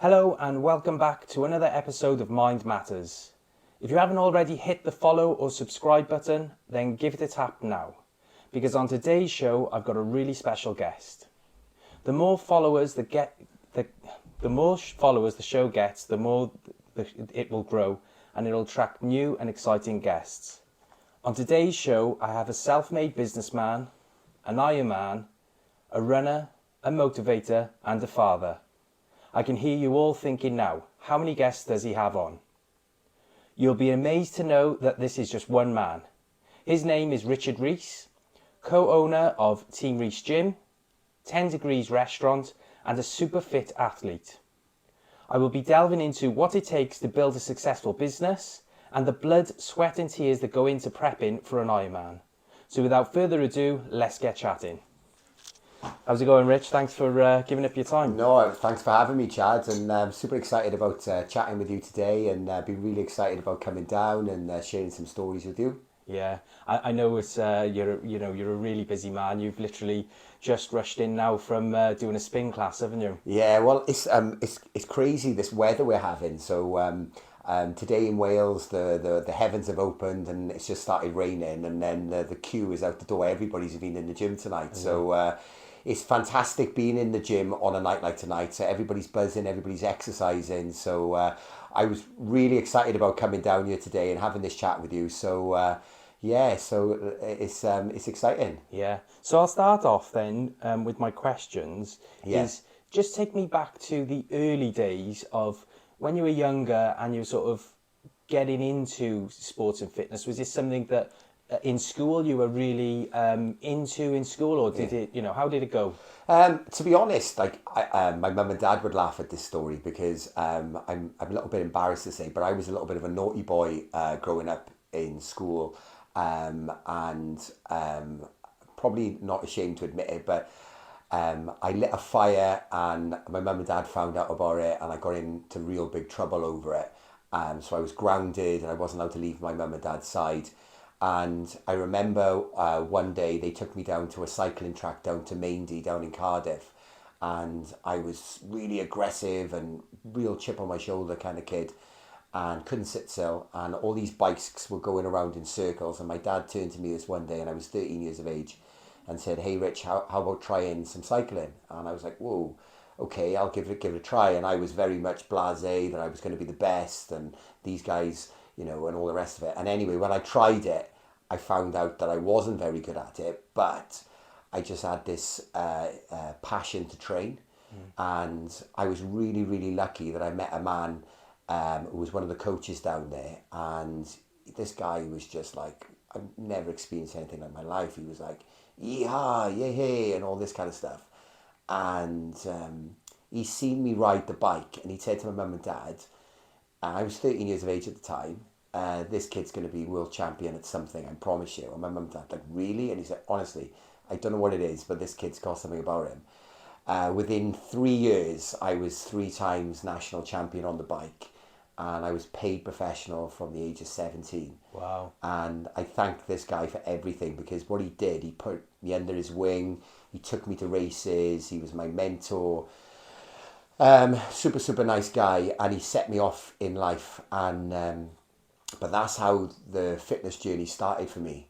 Hello and welcome back to another episode of Mind Matters. If you haven't already hit the follow or subscribe button, then give it a tap now. Because on today's show, I've got a really special guest. The more followers the show gets, the more it will grow and it'll attract new and exciting guests. On today's show, I have a self-made businessman, an Ironman, a runner, a motivator and a father. I can hear you all thinking now, how many guests does he have on? You'll be amazed to know that this is just one man. His name is Richard Rees, co-owner of Team Rees Gym, 10 Degrees Restaurant and a super fit athlete. I will be delving into what it takes to build a successful business and the blood, sweat and tears that go into prepping for an Ironman. So without further ado, let's get chatting. How's it going, Rich? Thanks for giving up your time. No, thanks for having me, Chad, and I'm super excited about chatting with you today, and been really excited about coming down and sharing some stories with you. Yeah, I know it's you're a really busy man. You've literally just rushed in now from doing a spin class, haven't you? Yeah, well, it's crazy this weather we're having. So today in Wales, the heavens have opened and it's just started raining, and then the queue is out the door. Everybody's been in the gym tonight, so. It's fantastic being in the gym on a night like tonight. So everybody's buzzing, everybody's exercising. So I was really excited about coming down here today and having this chat with you. So it's exciting. Yeah. So I'll start off then with my questions. Yeah. Is just take me back to the early days of when you were younger and you were sort of getting into sports and fitness. Was this something that in school you were really into in school, or did it, how did it go? To be honest, like my mum and dad would laugh at this story because I'm a little bit embarrassed to say, but I was a little bit of a naughty boy growing up in school, and probably not ashamed to admit it, but I lit a fire and my mum and dad found out about it, and I got into real big trouble over it. So I was grounded and I wasn't allowed to leave my mum and dad's side. And I remember one day they took me down to a cycling track down to Maindy down in Cardiff, and I was really aggressive and real chip on my shoulder kind of kid and couldn't sit still, and all these bikes were going around in circles, and my dad turned to me this one day and I was 13 years of age and said, "Hey Rich, how about trying some cycling?" And I was like, "Whoa, okay, I'll give it a try." And I was very much blasé that I was going to be the best and these guys, and all the rest of it. And anyway, when I tried it, I found out that I wasn't very good at it, but I just had this passion to train. And I was really, really lucky that I met a man who was one of the coaches down there. And this guy was just like, I've never experienced anything like my life. He was like, yeehaw, yay, hey, and all this kind of stuff. And he seen me ride the bike, and he said to my mum and dad, and I was 13 years of age at the time, this kid's going to be world champion at something, I promise you. And my mum and dad like, really? And he said, honestly, I don't know what it is, but this kid's got something about him. Within 3 years, I was 3 times national champion on the bike, and I was paid professional from the age of 17. Wow. And I thank this guy for everything, because what he did, he put me under his wing, he took me to races, he was my mentor. Super, super nice guy, and he set me off in life. And but that's how the fitness journey started for me.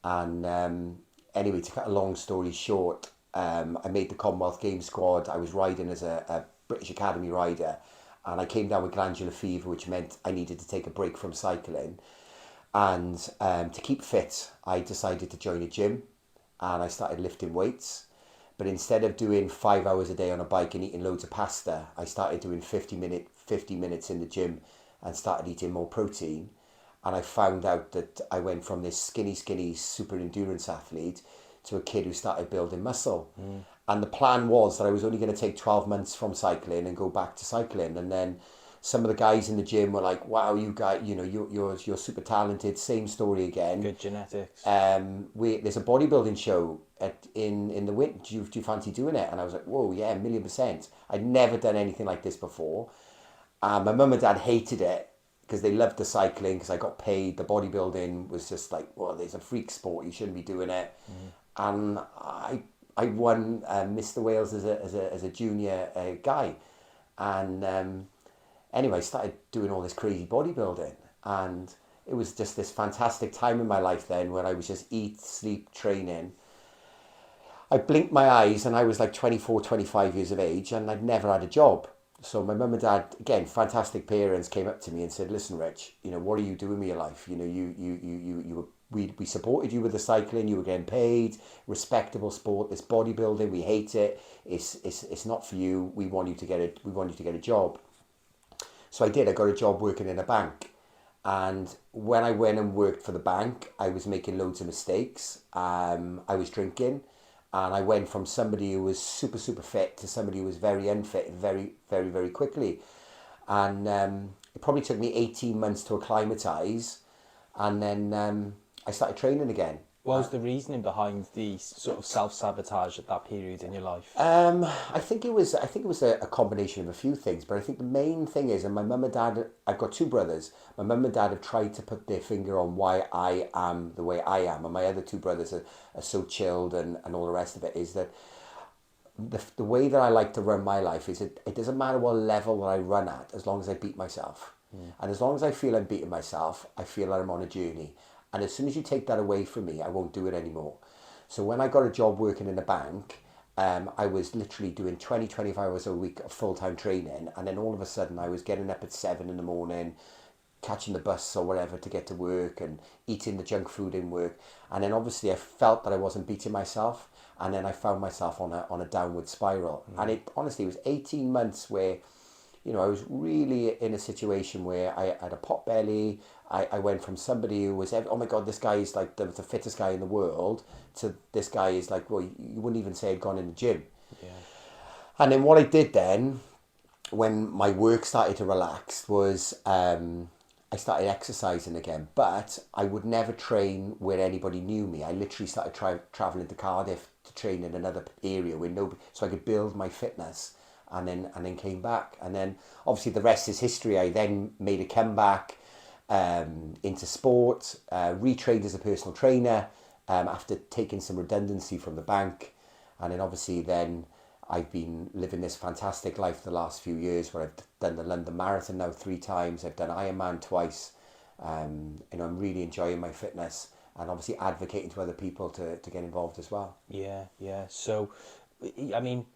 And anyway, to cut a long story short, I made the Commonwealth Games squad. I was riding as a British Academy rider, and I came down with glandular fever, which meant I needed to take a break from cycling. And to keep fit, I decided to join a gym, and I started lifting weights. But instead of doing 5 hours a day on a bike and eating loads of pasta, I started doing 50 minutes in the gym and started eating more protein. And I found out that I went from this skinny super endurance athlete to a kid who started building muscle. And the plan was that I was only going to take 12 months from cycling and go back to cycling. And then some of the guys in the gym were like, "Wow, you guys, you're super talented." Same story again. Good genetics. There's a bodybuilding show in the winter. Do you fancy doing it? And I was like, "Whoa, yeah, 1,000,000%." I'd never done anything like this before. My mum and dad hated it because they loved the cycling, because I got paid. The bodybuilding was just like, well, there's a freak sport, you shouldn't be doing it. And I won Mr. Wales as a junior guy. And anyway, I started doing all this crazy bodybuilding, and it was just this fantastic time in my life then where I was just eat, sleep, training. I blinked my eyes and I was like 24, 25 years of age, and I'd never had a job. So my mum and dad, again, fantastic parents, came up to me and said, listen, Rich, what are you doing with your life? You were, we supported you with the cycling, you were getting paid, respectable sport, this bodybuilding, we hate it. It's not for you. We want you to get a job. So I did. I got a job working in a bank. And when I went and worked for the bank, I was making loads of mistakes. I was drinking. And I went from somebody who was super, super fit to somebody who was very unfit very, very, very quickly. And it probably took me 18 months to acclimatise. And then I started training again. What was the reasoning behind the sort of self-sabotage at that period in your life? I think it was a combination of a few things, but I think the main thing is, and my mum and dad, I've got two brothers. My mum and dad have tried to put their finger on why I am the way I am, and my other two brothers are so chilled and all the rest of it, is that the way that I like to run my life is it doesn't matter what level that I run at, as long as I beat myself. And as long as I feel I'm beating myself, I feel that I'm on a journey. And as soon as you take that away from me, I won't do it anymore. So when I got a job working in a bank, I was literally doing 20, 25 hours a week of full-time training. And then all of a sudden I was getting up at 7 in the morning, catching the bus or whatever to get to work, and eating the junk food in work. And then obviously I felt that I wasn't beating myself. And then I found myself on a downward spiral. And it honestly was 18 months where, I was really in a situation where I had a pot belly. I went from somebody who was, oh my God, this guy is like the fittest guy in the world, to this guy is like, well, you wouldn't even say I'd gone in the gym. Yeah. And then what I did then, when my work started to relax, was I started exercising again. But I would never train where anybody knew me. I literally started traveling to Cardiff to train in another area where nobody, so I could build my fitness. And then came back, and then obviously the rest is history. I then made a comeback into sport, retrained as a personal trainer after taking some redundancy from the bank, and then obviously then I've been living this fantastic life the last few years where I've done the London Marathon now 3 times, I've done Ironman twice. I'm really enjoying my fitness, and obviously advocating to other people to get involved as well. Yeah. So, I mean,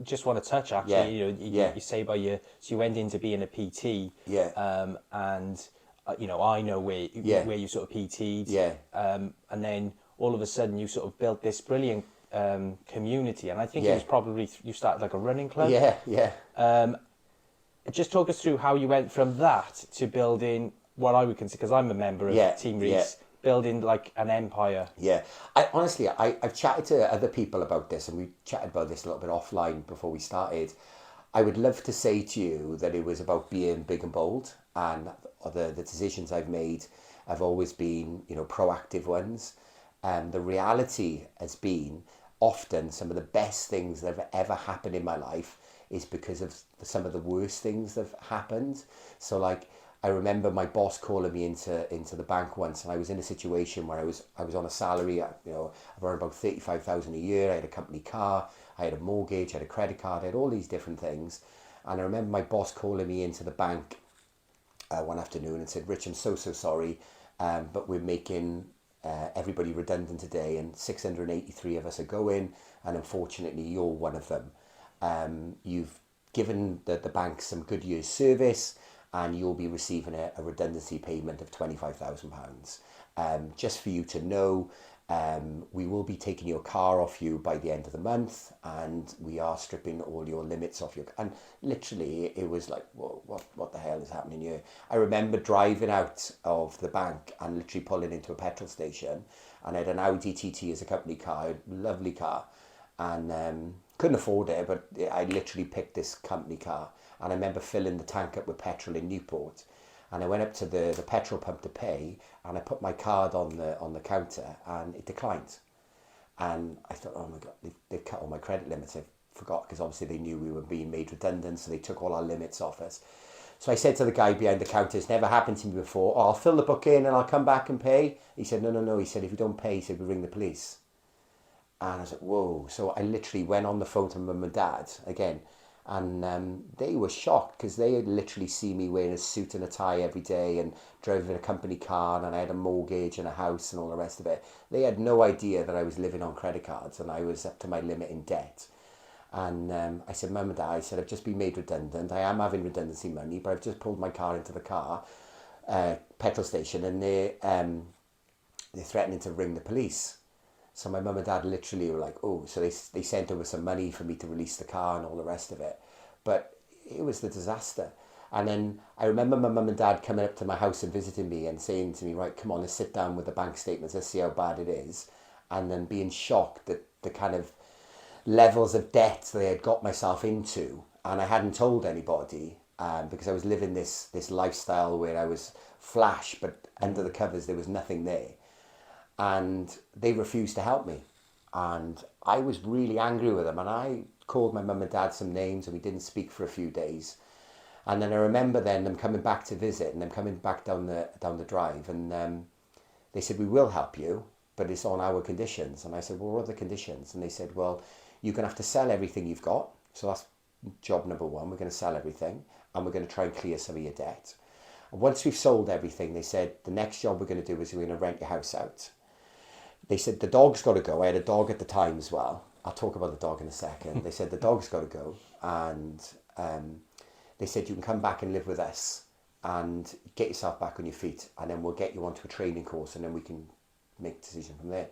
just want to touch actually. Yeah. You say so you went into being a PT. Yeah. And I know where you sort of PT'd. Yeah. And then all of a sudden you sort of built this brilliant community, and I think it was probably you started like a running club. Yeah. Just talk us through how you went from that to building what I would consider, because I'm a member of Team Rees, building like an empire. Yeah, I've chatted to other people about this, and we chatted about this a little bit offline before we started. I would love to say to you that it was about being big and bold, and the decisions I've made have always been, proactive ones. The reality has been often some of the best things that have ever happened in my life is because of some of the worst things that have happened. So like, I remember my boss calling me into the bank once, and I was in a situation where I was on a salary, I've earned about 35,000 a year. I had a company car, I had a mortgage, I had a credit card, I had all these different things. And I remember my boss calling me into the bank one afternoon and said, Rich, I'm so sorry, but we're making everybody redundant today, and 683 of us are going, and unfortunately you're one of them. You've given the bank some good years service, and you'll be receiving a redundancy payment of £25,000. Just for you to know, we will be taking your car off you by the end of the month, and we are stripping all your limits off your... And literally, it was like, what the hell is happening here? I remember driving out of the bank and literally pulling into a petrol station, and I had an Audi TT as a company car, a lovely car, and couldn't afford it, but I literally picked this company car. And I remember filling the tank up with petrol in Newport, and I went up to the petrol pump to pay, and I put my card on the counter, and it declined. And I thought, oh my God, they've cut all my credit limits. I forgot, because obviously they knew we were being made redundant, so they took all our limits off us. So I said to the guy behind the counter, it's never happened to me before, I'll fill the book in and I'll come back and pay. He said, no. He said, if you don't pay, he said, we ring the police. And I was like, whoa. So I literally went on the phone to mum and dad again, And they were shocked because they had literally seen me wearing a suit and a tie every day and driving a company car, and I had a mortgage and a house and all the rest of it. They had no idea that I was living on credit cards and I was up to my limit in debt. And I said, Mum and Dad, I said, I've just been made redundant. I am having redundancy money, but I've just pulled my car into the petrol station, and they're threatening to ring the police. So my mum and dad literally were like, oh, so they sent over some money for me to release the car and all the rest of it. But it was the disaster. And then I remember my mum and dad coming up to my house and visiting me and saying to me, right, come on, let's sit down with the bank statements, let's see how bad it is. And then being shocked at the kind of levels of debt they had got myself into. And I hadn't told anybody because I was living this lifestyle where I was flash, but under the covers there was nothing there. And they refused to help me. And I was really angry with them. And I called my mum and dad some names, and we didn't speak for a few days. And then I remember then them coming back to visit, and them coming back down the drive. And they said, we will help you, but it's on our conditions. And I said, well, what are the conditions? And they said, well, you're going to have to sell everything you've got. So that's job number one. We're going to sell everything, and we're going to try and clear some of your debt. And once we've sold everything, they said, the next job we're going to do is we're going to rent your house out. They said, the dog's got to go. I had a dog at the time as well. I'll talk about the dog in a second. They said, the dog's got to go. And they said, you can come back and live with us and get yourself back on your feet. And then we'll get you onto a training course, and then we can make a decision from there.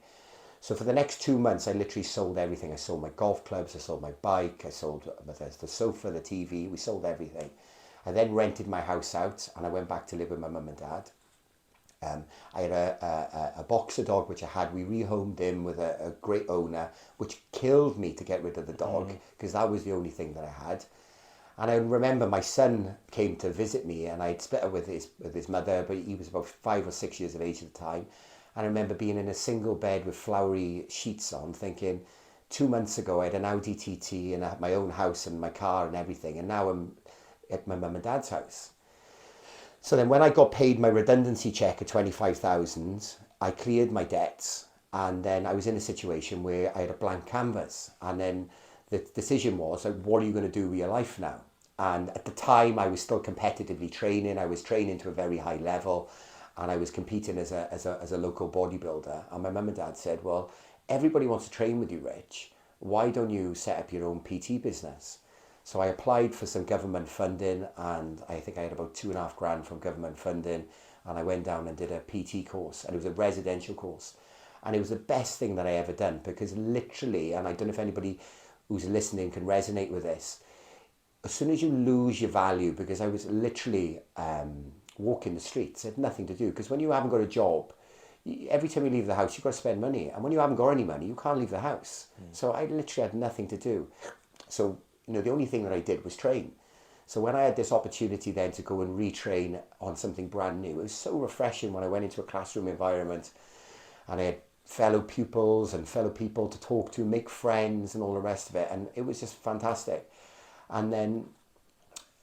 So for the next 2 months, I literally sold everything. I sold my golf clubs, I sold my bike, I sold the sofa, the TV, we sold everything. I then rented my house out, and I went back to live with my mum and dad. I had a boxer dog which I had. We rehomed him with a great owner, which killed me to get rid of the dog because that was the only thing that I had. And I remember my son came to visit me, and I'd split up with his mother, but he was about 5 or 6 years of age at the time. And I remember being in a single bed with flowery sheets on, thinking 2 months ago I had an Audi TT and I had my own house and my car and everything, and now I'm at my mum and dad's house. So then when I got paid my redundancy check of 25,000, I cleared my debts, and then I was in a situation where I had a blank canvas. And then the decision was, like, what are you going to do with your life now? And at the time I was still competitively training. I was training to a very high level, and I was competing as a local bodybuilder. And my mum and dad said, well, everybody wants to train with you, Rich. Why don't you set up your own PT business? So I applied for some government funding, and I think I had about $2,500 from government funding, and I went down and did a PT course, and it was a residential course. And it was the best thing that I ever done, because literally, and I don't know if anybody who's listening can resonate with this, as soon as you lose your value, because I was literally walking the streets, I had nothing to do, because when you haven't got a job, every time you leave the house, you've got to spend money, and when you haven't got any money, you can't leave the house. So I literally had nothing to do. So the only thing that I did was train. So when I had this opportunity then to go and retrain on something brand new, it was so refreshing when I went into a classroom environment and I had fellow pupils and fellow people to talk to, make friends and all the rest of it. And it was just fantastic. And then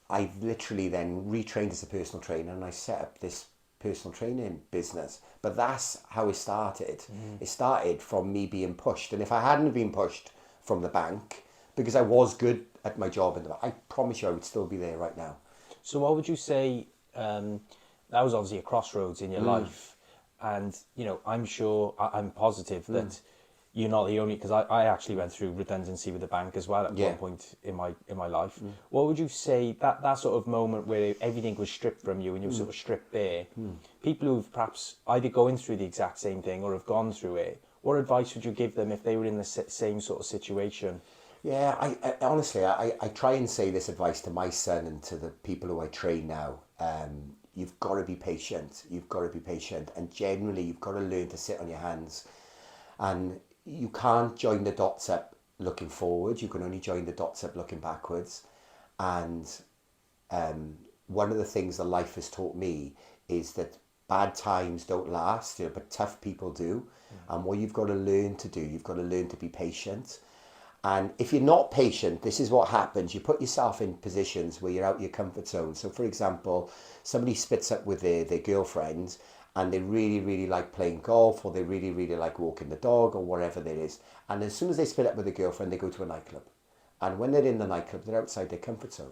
I literally then retrained as a personal trainer, and I set up this personal training business. But that's how it started. It started from me being pushed. And if I hadn't been pushed from the bank, because I was good at my job in the bank, I promise you I would still be there right now. So what would you say, that was obviously a crossroads in your life, and I'm sure, I'm positive that you're not the only, because I actually went through redundancy with the bank as well at one point in my life. What would you say, that sort of moment where everything was stripped from you and you were sort of stripped bare, people who've perhaps either going through the exact same thing or have gone through it, what advice would you give them if they were in the same sort of situation? Yeah, I honestly, I try and say this advice to my son and to the people who I train now. You've got to be patient. You've got to be patient. And generally, you've got to learn to sit on your hands. And you can't join the dots up looking forward. You can only join the dots up looking backwards. And one of the things that life has taught me is that bad times don't last, but tough people do. And what you've got to learn to do, you've got to learn to be patient. And if you're not patient, this is what happens. You put yourself in positions where you're out of your comfort zone. So for example, somebody splits up with their girlfriend, and they really, really like playing golf, or they really, really like walking the dog, or whatever it is. And as soon as they split up with their girlfriend, they go to a nightclub. And when they're in the nightclub, they're outside their comfort zone.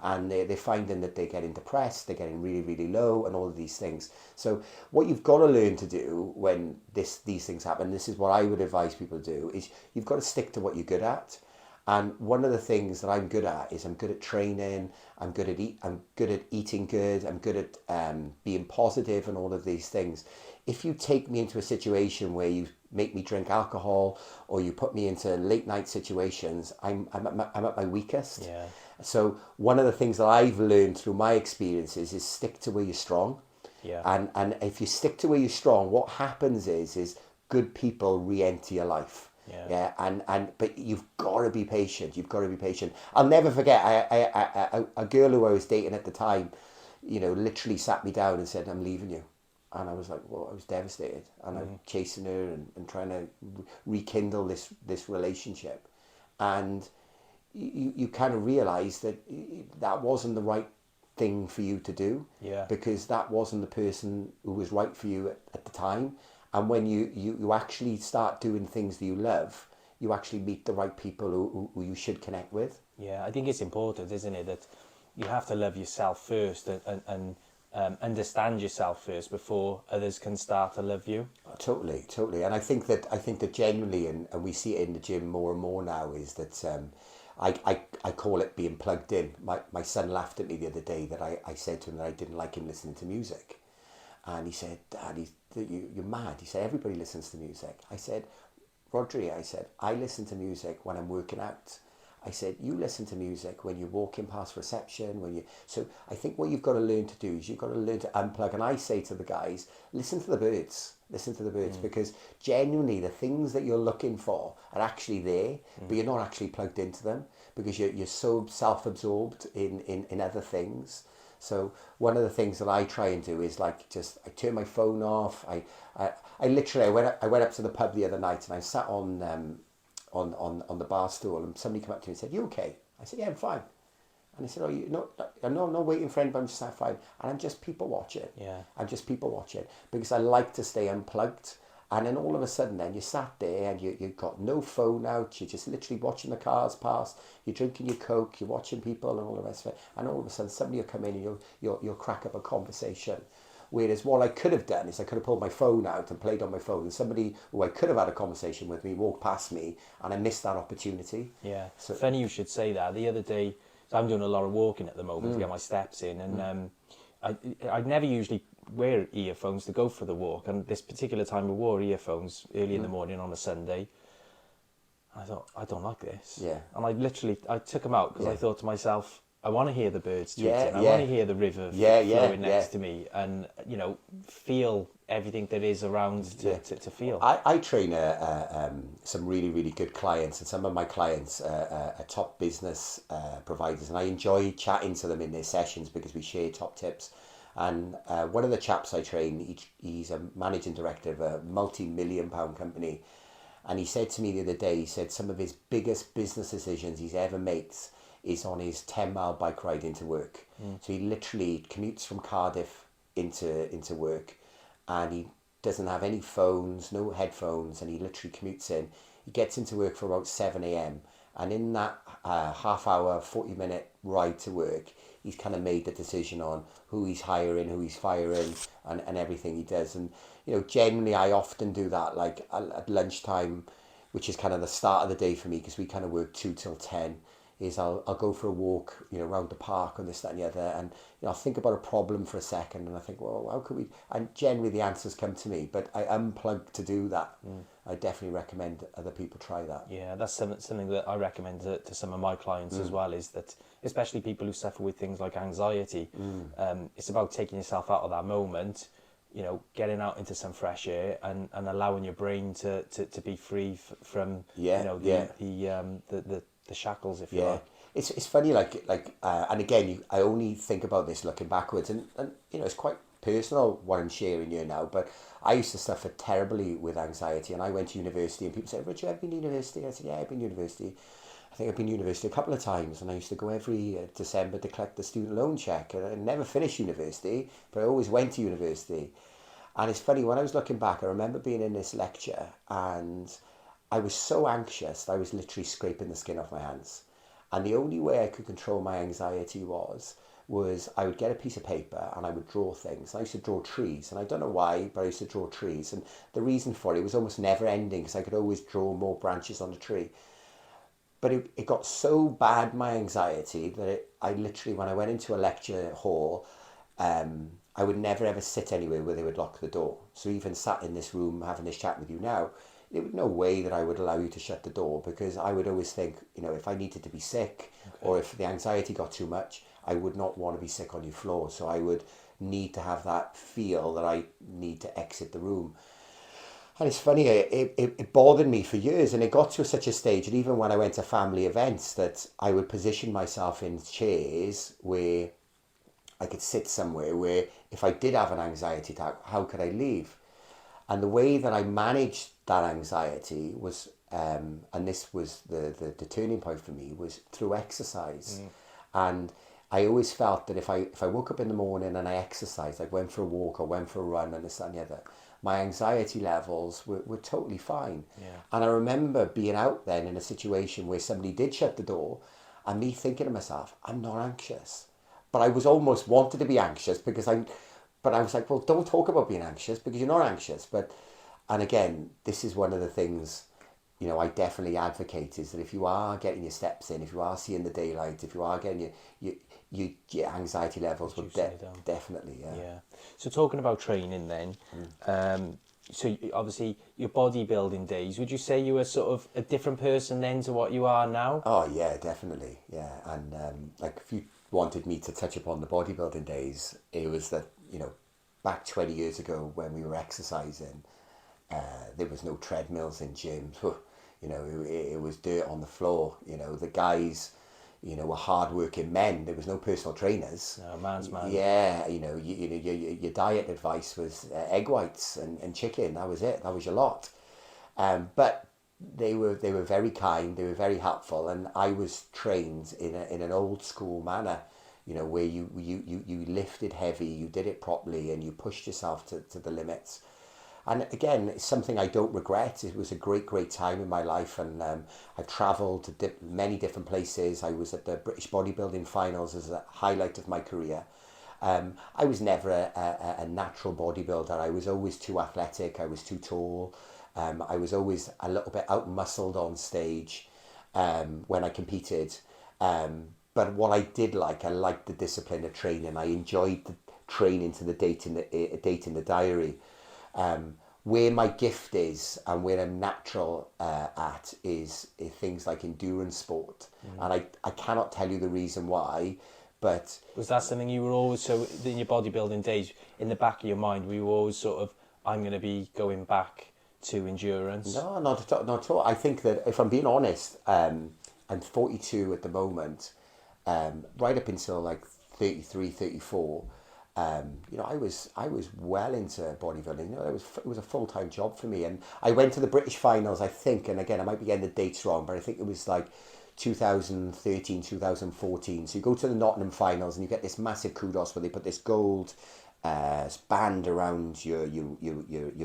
And they're finding that they're getting depressed, they're getting really, really low, and all of these things. So what you've got to learn to do when these things happen, this is what I would advise people to do, is you've got to stick to what you're good at. And one of the things that I'm good at is I'm good at training, I'm good at eating good, I'm good at being positive and all of these things. If you take me into a situation where you make me drink alcohol or you put me into late night situations, I'm at my weakest. Yeah. So one of the things that I've learned through my experiences is stick to where you're strong. Yeah. And if you stick to where you're strong, what happens is good people re-enter your life. Yeah. But you've got to be patient. You've got to be patient. I'll never forget a girl who I was dating at the time, literally sat me down and said, "I'm leaving you." And I was like, well, I was devastated. And I'm chasing her and trying to rekindle this relationship. And you kind of realise that that wasn't the right thing for you to do. Yeah. Because that wasn't the person who was right for you at the time. And when you actually start doing things that you love, you actually meet the right people who you should connect with. Yeah, I think it's important, isn't it, that you have to love yourself first and understand yourself first before others can start to love you. Totally. And I think that genuinely, and we see it in the gym more and more now, is that I call it being plugged in. My son laughed at me the other day that I said to him that I didn't like him listening to music. And he said, "Dad, you're mad." He said, "Everybody listens to music." I said, "Rodri," I listen to music when I'm working out. I said, "You listen to music when you're walking past reception, So I think what you've got to learn to do is you've got to learn to unplug." And I say to the guys, listen to the birds. Because genuinely the things that you're looking for are actually there, but you're not actually plugged into them because you're so self-absorbed in other things. So one of the things that I try and do is I turn my phone off. I went up to the pub the other night and I sat on the bar stool and somebody came up to me and said, "You okay?" I said, "Yeah, I'm fine." And they said, I'm not waiting for anybody, I'm just fine. And I'm just people watching. Yeah. I'm just people watching because I like to stay unplugged. And then all of a sudden then you sat there and you've got no phone out, you're just literally watching the cars pass, you're drinking your Coke, you're watching people and all the rest of it. And all of a sudden somebody will come in and you'll crack up a conversation. Whereas what I could have done is I could have pulled my phone out and played on my phone and somebody who I could have had a conversation with me walked past me and I missed that opportunity. Yeah. So, Funny you should say that. The other day, so I'm doing a lot of walking at the moment to get my steps in, and I never usually wear earphones to go for the walk, and this particular time I wore earphones early in the morning on a Sunday. I thought, I don't like this. Yeah. And I took them out because I thought to myself, I want to hear the birds tweeting. Yeah, I want to hear the river flowing next to me, and feel everything that is around to feel. I train some really, really good clients, and some of my clients are top business providers, and I enjoy chatting to them in their sessions because we share top tips. And one of the chaps I train, he's a managing director of a multi-million-pound company, and he said to me the other day, he said some of his biggest business decisions he's ever made is on his 10-mile bike ride into work. So he literally commutes from Cardiff into work, and he doesn't have any phones, no headphones, and he literally commutes in. He gets into work for about 7 a.m. and in that half hour, 40-minute ride to work, he's kind of made the decision on who he's hiring, who he's firing, and everything he does. And generally I often do that like at lunchtime, which is kind of the start of the day for me because we kind of work 2 till 10. Is I'll go for a walk, around the park and this, that and the other, and I'll think about a problem for a second and I think, well, how could we, and generally the answers come to me, but I unplug to do that. I definitely recommend other people try that. Yeah, that's something that I recommend to some of my clients as well, is that especially people who suffer with things like anxiety, it's about taking yourself out of that moment, getting out into some fresh air and allowing your brain to be free from the shackles, if you like. It's funny, and again, I only think about this looking backwards, and it's quite personal what I'm sharing here now, but I used to suffer terribly with anxiety, and I went to university, and people said, "Richard, have you been to university?" I said, "Yeah, I've been to university. I think I've been to university a couple of times, and I used to go every December to collect the student loan check, and I never finished university, but I always went to university." And it's funny, when I was looking back, I remember being in this lecture, and I was so anxious that I was literally scraping the skin off my hands. And the only way I could control my anxiety was I would get a piece of paper and I would draw things. I used to draw trees, and I don't know why, but I used to draw trees. And the reason for it was almost never ending, because I could always draw more branches on a tree. But it got so bad, my anxiety, that I literally, when I went into a lecture hall, I would never ever sit anywhere where they would lock the door. So even sat in this room having this chat with you now, there was no way that I would allow you to shut the door, because I would always think, if I needed to be sick, or if the anxiety got too much, I would not want to be sick on your floor. So I would need to have that feel that I need to exit the room. And it's funny, it bothered me for years, and it got to such a stage, and even when I went to family events, that I would position myself in chairs where I could sit somewhere where if I did have an anxiety attack, how could I leave? And the way that I managed that anxiety was, and this was the turning point for me, was through exercise. And I always felt that if I woke up in the morning and I exercised, like went for a walk or went for a run and this and the other, my anxiety levels were totally fine. Yeah. And I remember being out then in a situation where somebody did shut the door, and me thinking to myself, I'm not anxious. But I was almost wanted to be anxious, but I was like, well, don't talk about being anxious, because you're not anxious. And again, this is one of the things, I definitely advocate, is that if you are getting your steps in, if you are seeing the daylight, if you are getting your anxiety levels will definitely, yeah. Yeah. So talking about training then, obviously your bodybuilding days, would you say you were sort of a different person then to what you are now? Oh yeah, definitely, yeah. And like, if you wanted me to touch upon the bodybuilding days, it was that, back 20 years ago when we were exercising, there was no treadmills in gyms. It was dirt on the floor. The guys, were hard-working men. There was no personal trainers. No, man's man. Yeah, your diet advice was egg whites and chicken. That was it. That was your lot. But they were very kind. They were very helpful, and I was trained in an old school manner. Where you lifted heavy, you did it properly, and you pushed yourself to the limits. And again, it's something I don't regret. It was a great time in my life, and I travelled to many different places. I was at the British bodybuilding finals as a highlight of my career. I was never a natural bodybuilder. I was always too athletic. I was too tall. I was always a little bit out-muscled on stage when I competed. But what I did I liked the discipline of training. I enjoyed the training to the date in the diary. Where my gift is and where I'm natural at is things like endurance sport. And I cannot tell you the reason why, but... Was that something you were always, so in your bodybuilding days, in the back of your mind, were you always sort of, I'm going to be going back to endurance? No, not at all. I think that, if I'm being honest, I'm 42 at the moment, right up until like 33, 34, I was well into bodybuilding. It was a full-time job for me, and I went to the British finals, I think, and again, I might be getting the dates wrong, but I think it was like 2013, 2014. So you go to the Nottingham finals and you get this massive kudos where they put this gold band around your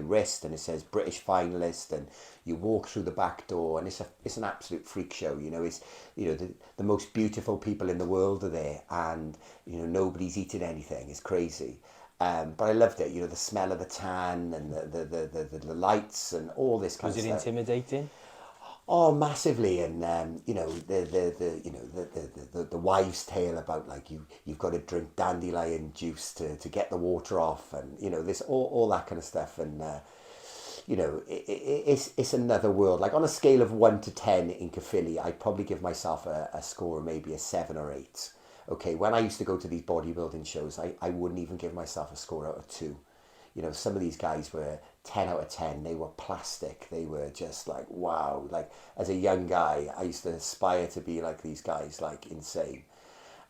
wrist, and it says British finalist, and you walk through the back door, and it's an absolute freak show. It's the most beautiful people in the world are there, and nobody's eating anything. It's crazy. But I loved it. The smell of the tan and the lights and all this kind of stuff. Was it intimidating? Oh, massively. And the wives' tale about like you've got to drink dandelion juice to get the water off, and this all that kind of stuff. And it's another world. Like, on a scale of 1 to 10 in Caerphilly, I'd probably give myself a score of maybe a 7 or 8. Okay, when I used to go to these bodybuilding shows, I wouldn't even give myself a score out of 2. Some of these guys were 10 out of 10. They were plastic. They were just like, wow. Like, as a young guy, I used to aspire to be like these guys, like insane.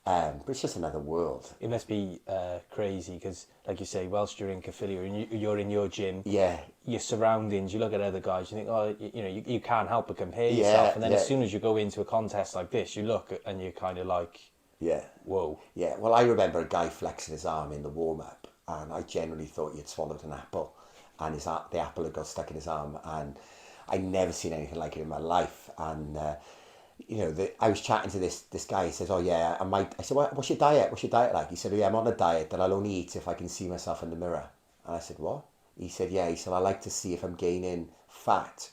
But it's just another world. It must be crazy because, like you say, whilst you're in Caerphilly or you're in your gym, yeah, your surroundings, you look at other guys, you think, oh, you can't help but compare yourself. And then as soon as you go into a contest like this, you look and you're kind of like, yeah, whoa. Yeah, well, I remember a guy flexing his arm in the warm-up, and I genuinely thought he'd swallowed an apple, and the apple had got stuck in his arm, and I'd never seen anything like it in my life. And you know, I was chatting to this guy. He says, "Oh yeah, I said, what's your diet? What's your diet like?" He said, "Oh, yeah, I'm on a diet that I'll only eat if I can see myself in the mirror." And I said, "What?" He said, "Yeah." He said, "I like to see if I'm gaining fat,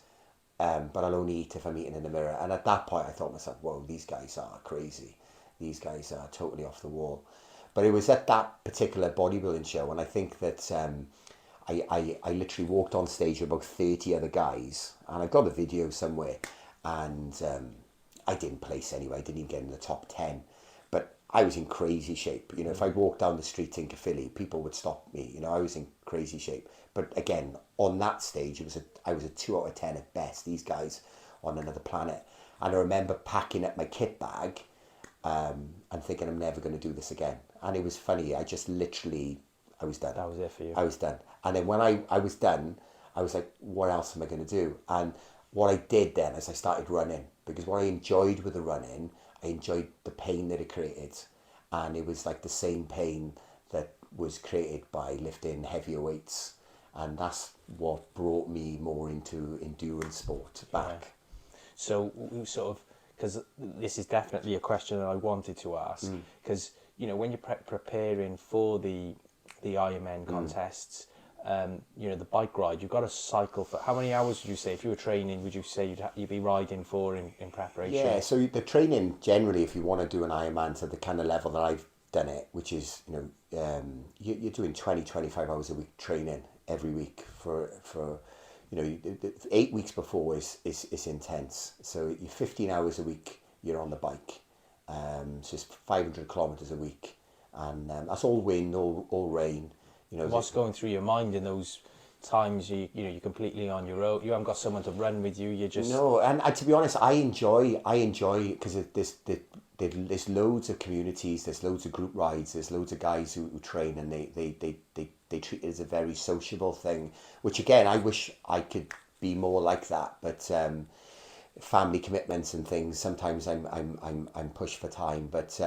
but I'll only eat if I'm eating in the mirror." And at that point, I thought to myself, "Whoa, these guys are crazy. These guys are totally off the wall." But it was at that particular bodybuilding show, and I think that I literally walked on stage with about 30 other guys, and I've got a video somewhere, and I didn't place anyway. I didn't even get in the top 10, but I was in crazy shape. You know, if I walked down the street in Caerphilly, people would stop me. You know, I was in crazy shape. But again, on that stage, I was a 2 out of 10 at best. These guys on another planet. And I remember packing up my kit bag and thinking I'm never going to do this again. And it was funny. I just literally, I was done. That was it for you. I was done. And then when I was done, I was like, what else am I going to do? And what I did then is I started running, because what I enjoyed with the running, I enjoyed the pain that it created. And it was like the same pain that was created by lifting heavier weights. And that's what brought me more into endurance sport back. So sort of, because this is definitely a question that I wanted to ask, because you know, when you're preparing for the Ironman contests, you know, the bike ride, you've got to cycle for how many hours would you say, if you were training, would you say you'd be riding for in preparation? Yeah, so the training generally, if you want to do an Ironman to the kind of level that I've done it, which is, you know, you're doing 20-25 hours a week training every week for you know, 8 weeks before is intense. So you're 15 hours a week, you're on the bike. So it's 500 kilometers a week, and that's all wind, all rain. You know, What's going through your mind in those times? You know, you're completely on your own. You haven't got someone to run with you. You just no, and to be honest, I enjoy because there's loads of communities, there's loads of group rides, there's loads of guys who train, and they treat it as a very sociable thing, which again I wish I could be more like that, but family commitments and things, sometimes I'm pushed for time, but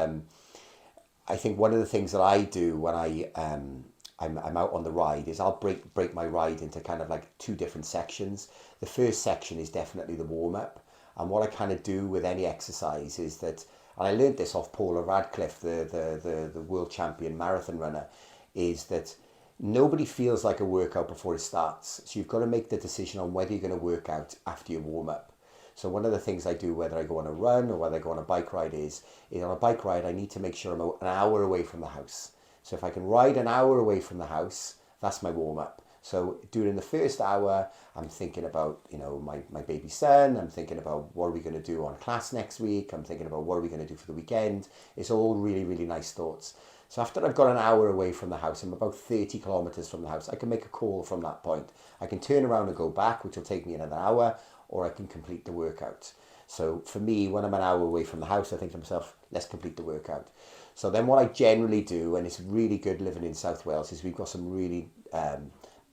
I think one of the things that I do when I'm out on the ride is I'll break my ride into kind of like two different sections. The first section is definitely the warm up, and what I kind of do with any exercise is that, and I learned this off Paula Radcliffe, the world champion marathon runner, is that nobody feels like a workout before it starts. So you've got to make the decision on whether you're going to work out after your warm up. So one of the things I do, whether I go on a run or whether I go on a bike ride, is on a bike ride I need to make sure I'm an hour away from the house. So if I can ride an hour away from the house, that's my warm up. So during the first hour, I'm thinking about, you know, my baby son. I'm thinking about what are we going to do on class next week. I'm thinking about what are we going to do for the weekend. It's all really, really nice thoughts. So after I've got an hour away from the house, I'm about 30 kilometers from the house, I can make a call from that point. I can turn around and go back, which will take me another hour, or I can complete the workout. So for me, when I'm an hour away from the house, I think to myself, let's complete the workout. So then what I generally do, and it's really good living in South Wales, is we've got some really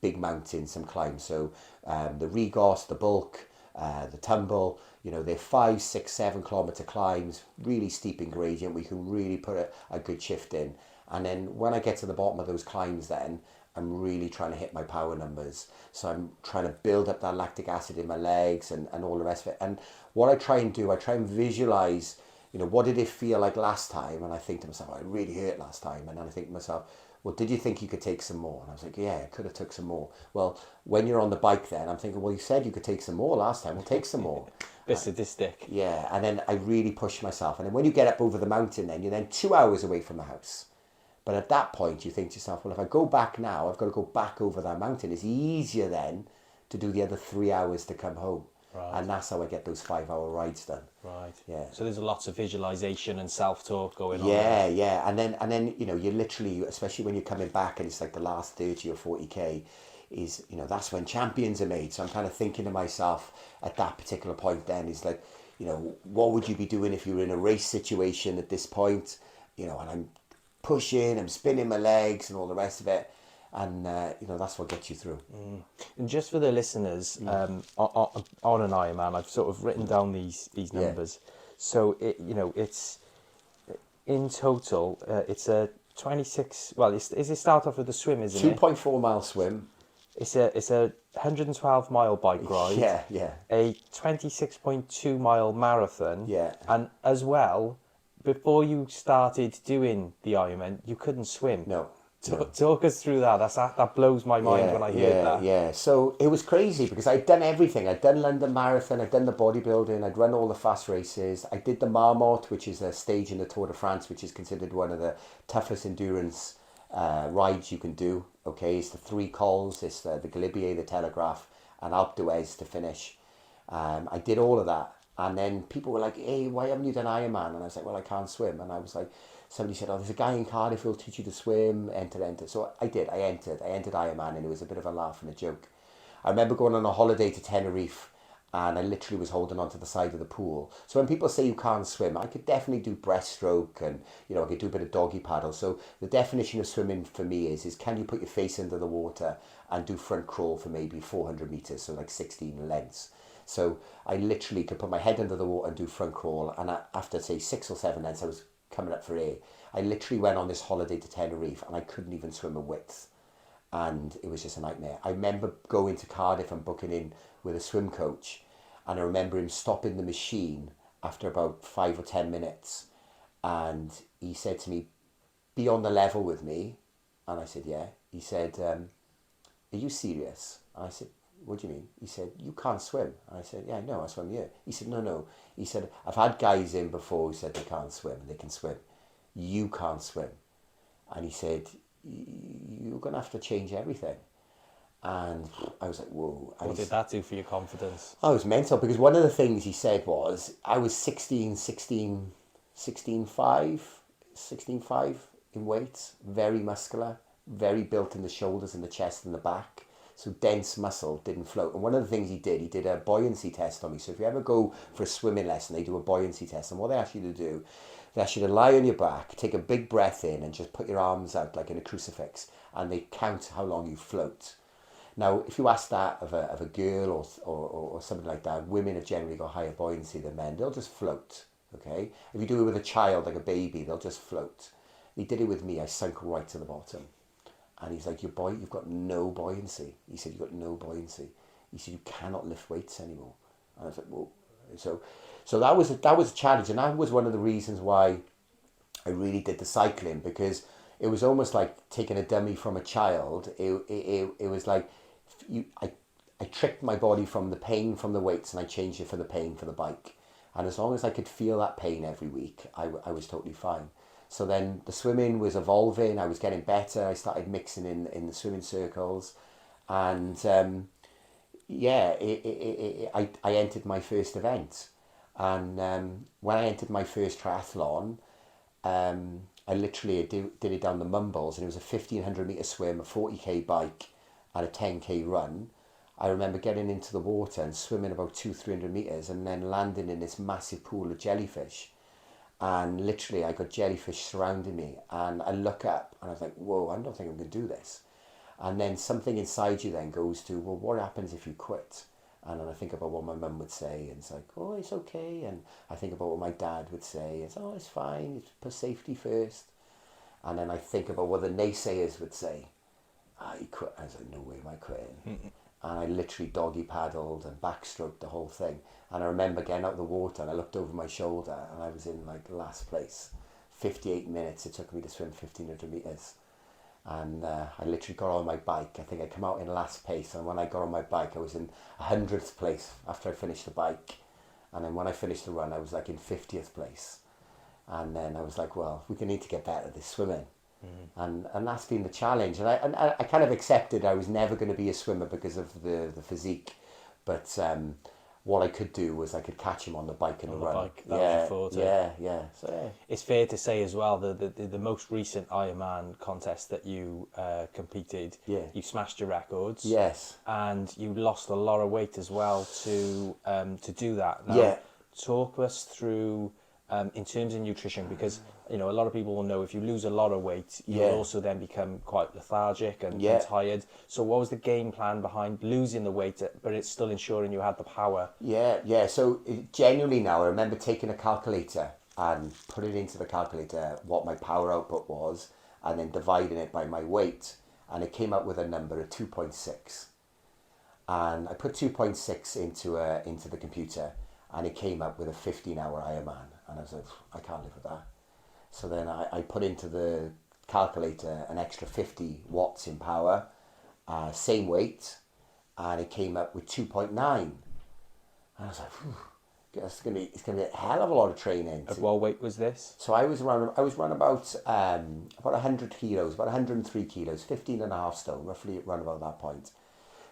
big mountains, some climbs. So the Regos, the Bulk, the Tumble, you know, they're 5, 6, 7 kilometer climbs, really steep in gradient. We can really put a good shift in. And then when I get to the bottom of those climbs, then I'm really trying to hit my power numbers. So I'm trying to build up that lactic acid in my legs and all the rest of it. And what I try and do, I try and visualize, you know, what did it feel like last time? And I think to myself, oh, it really hurt last time. And then I think to myself, well, did you think you could take some more? And I was like, yeah, I could have took some more. Well, when you're on the bike then, I'm thinking, well, you said you could take some more last time. We'll take some more. bit sadistic. Yeah, and then I really push myself. And then when you get up over the mountain, then you're then 2 hours away from the house. But at that point, you think to yourself, well, if I go back now, I've got to go back over that mountain. It's easier then to do the other 3 hours to come home. Right. And that's how I get those 5-hour rides done. Right. Yeah. So there's lots of visualization and self-talk going on. Yeah, yeah. And then, you know, you literally, especially when you're coming back and it's like the last 30 or 40K, is, you know, that's when champions are made. So I'm kind of thinking to myself at that particular point then is like, you know, what would you be doing if you were in a race situation at this point? You know, and I'm pushing, I'm spinning my legs and all the rest of it. And, you know, that's what gets you through. And just for the listeners, on an Ironman, I've sort of written down these numbers. Yeah. So, it's in total, it's a 26, well, is it start off with the swim, isn't it? 2.4 mile swim. It's a 112 mile bike ride, Yeah, yeah, a 26.2 mile marathon, yeah. and as well, before you started doing the Ironman, you couldn't swim. No, no. Talk us through that. That blows my mind Yeah, when I heard yeah, that. yeah. So it was crazy because I'd done everything. I'd done London Marathon, I'd done the bodybuilding, I'd run all the fast races. I did the Marmot, which is a stage in the Tour de France, which is considered one of the toughest endurance rides you can do. Okay, it's the three cols, it's the Galibier, the Telegraph, and Alpe d'Huez to finish. I did all of that. And then people were like, hey, why haven't you done Ironman? And I was like, well, I can't swim. And I was like, somebody said, oh, there's a guy in Cardiff who'll teach you to swim, enter. So I did, I entered Ironman, and it was a bit of a laugh and a joke. I remember going on a holiday to Tenerife, and I literally was holding on to the side of the pool. So when people say you can't swim, I could definitely do breaststroke, and I could do a bit of doggy paddle. So the definition of swimming for me is can you put your face under the water and do front crawl for maybe 400 meters, so like 16 lengths. So I literally could put my head under the water and do front crawl, and after say 6 or 7 lengths I was coming up for air. I literally went on this holiday to Tenerife and I couldn't even swim a width, and it was just a nightmare. I remember going to Cardiff and booking in with a swim coach, and I remember him stopping the machine after about 5 or 10 minutes, and he said to me, be on the level with me. And I said, yeah. He said, are you serious? And I said, what do you mean? He said, you can't swim. And I said, yeah, no, I swim here. He said, no. He said, I've had guys in before who said they can't swim, and they can swim. You can't swim. And he said, you're going to have to change everything. And I was like, whoa. And What did that do for your confidence? I was mental, because one of the things he said was, I was 16.5 in weight, very muscular, very built in the shoulders and the chest and the back. So dense muscle, didn't float. And one of the things he did a buoyancy test on me. So if you ever go for a swimming lesson, they do a buoyancy test. And what they ask you to do, they ask you to lie on your back, take a big breath in, and just put your arms out like in a crucifix. And they count how long you float. Now, if you ask that of a girl or something like that, women have generally got higher buoyancy than men. They'll just float, okay? If you do it with a child, like a baby, they'll just float. He did it with me. I sunk right to the bottom. And he's like, you've got no buoyancy. He said, you've got no buoyancy. He said, you cannot lift weights anymore. And I was like, well, so that was a challenge. And that was one of the reasons why I really did the cycling, because it was almost like taking a dummy from a child. It was like, I tricked my body from the pain from the weights, and I changed it for the pain for the bike. And as long as I could feel that pain every week, I was totally fine. So then the swimming was evolving. I was getting better. I started mixing in the swimming circles, and I entered my first event. And when I entered my first triathlon, I literally did it down the Mumbles, and it was a 1,500 metre swim, a 40k bike, and a 10k run. I remember getting into the water and swimming about 200-300 metres, and then landing in this massive pool of jellyfish. And literally I got jellyfish surrounding me, and I look up and I was like, whoa, I don't think I'm going to do this. And then something inside you then goes to, well, what happens if you quit? And then I think about what my mum would say, and it's like, oh, it's okay. And I think about what my dad would say, it's, oh, it's fine, it's put safety first. And then I think about what the naysayers would say. You quit. I was like, no way am I quitting. And I literally doggy paddled and backstroked the whole thing. And I remember getting out of the water, and I looked over my shoulder, and I was in like last place. 58 minutes it took me to swim 1,500 metres. And I literally got on my bike. I think I come out in last place, and when I got on my bike I was in 100th place after I finished the bike. And then when I finished the run I was like in 50th place. And then I was like, well, we're going to need to get better at this swimming. And that's been the challenge. And I kind of accepted I was never going to be a swimmer because of the physique. But what I could do was I could catch him on the bike and the run. Bike, that was your forte. Yeah. So yeah. It's fair to say as well the most recent Ironman contest that you competed, you smashed your records. Yes. And you lost a lot of weight as well to do that. Now, Yeah. talk us through in terms of nutrition, because a lot of people will know if you lose a lot of weight, you'll also then become quite lethargic and tired. So what was the game plan behind losing the weight, but it's still ensuring you had the power? Yeah. So genuinely now, I remember taking a calculator and putting into the calculator what my power output was, and then dividing it by my weight. and it came up with a number of 2.6. And I put 2.6 into the computer, and it came up with a 15-hour Ironman. And I was like, I can't live with that. So then I put into the calculator an extra 50 watts in power, same weight, and it came up with 2.9. And I was like, it's gonna be a hell of a lot of training. At what weight was this? So I was around about 100 kilos, about 103 kilos, 15 and a half stone, roughly around about that point.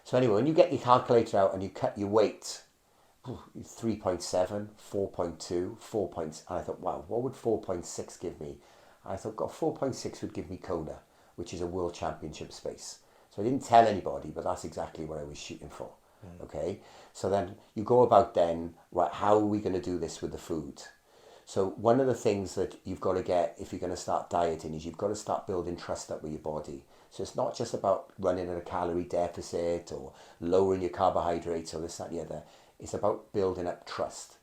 So anyway, when you get your calculator out and you cut your weight, 3.7, 4.2, 4. And I thought, wow, what would 4.6 give me? And I thought, God, 4.6 would give me Kona, which is a world championship space. So I didn't tell anybody, but that's exactly what I was shooting for. Okay, so then you go about then, right, how are we going to do this with the food? So one of the things that you've got to get if you're going to start dieting is you've got to start building trust up with your body. So it's not just about running at a calorie deficit or lowering your carbohydrates or this, that, and the other. It's about building up trust.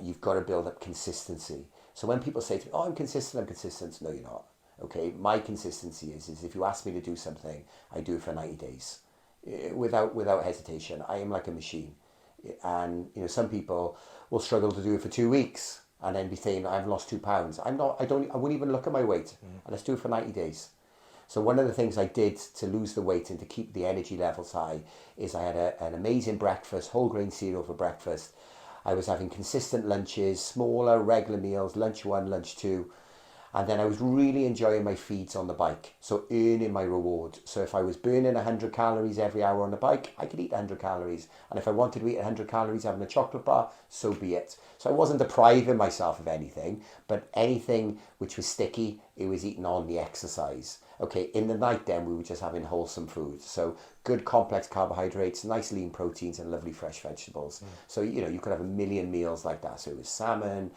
You've got to build up consistency. So when people say to me, oh, I'm consistent, no, you're not. Okay, my consistency is if you ask me to do something, I do it for 90 days. Without hesitation. I am like a machine. And some people will struggle to do it for 2 weeks and then be saying, I've lost 2 pounds. I wouldn't even look at my weight. And let's do it for 90 days. So one of the things I did to lose the weight and to keep the energy levels high is I had an amazing breakfast, whole grain cereal for breakfast. I was having consistent lunches, smaller, regular meals, lunch 1, lunch 2. And then I was really enjoying my feeds on the bike, so earning my reward. So if I was burning 100 calories every hour on the bike, I could eat 100 calories. And if I wanted to eat 100 calories having a chocolate bar, so be it. So I wasn't depriving myself of anything, but anything which was sticky, it was eaten on the exercise. Okay, in the night then, we were just having wholesome food. So good complex carbohydrates, nice lean proteins, and lovely fresh vegetables. So, you could have a million meals like that. So it was salmon,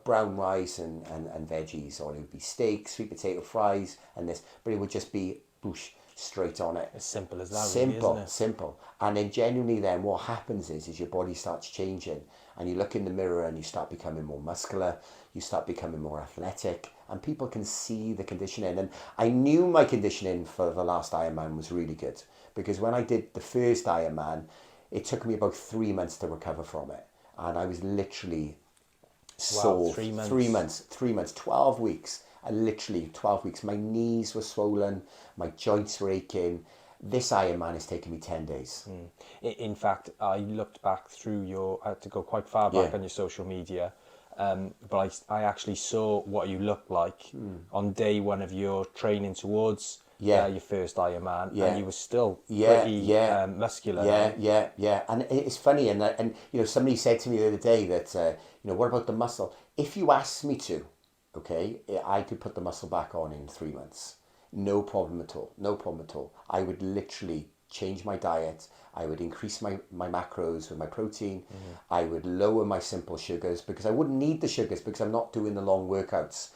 brown rice and veggies, or it would be steak, sweet potato fries, and this. But it would just be, boosh, straight on it. As simple as that, Simple, really, isn't it? simple. And then genuinely then what happens is your body starts changing, and you look in the mirror and you start becoming more muscular, you start becoming more athletic, and people can see the conditioning. And I knew my conditioning for the last Ironman was really good, because when I did the first Ironman, it took me about 3 months to recover from it. And I was literally sore. 3 months. 3 months, 12 weeks. Literally 12 weeks. My knees were swollen, my joints were aching. This Ironman has taken me 10 days. In fact, I looked back through I had to go quite far back on your social media, but I actually saw what you looked like on day one of your training towards your first Ironman, and you were still pretty muscular. Yeah. And it's funny, and somebody said to me the other day that, what about the muscle? If you asked me to, okay, I could put the muscle back on in 3 months. No problem at all. I would literally change my diet. I would increase my macros with my protein. I would lower my simple sugars, because I wouldn't need the sugars because I'm not doing the long workouts.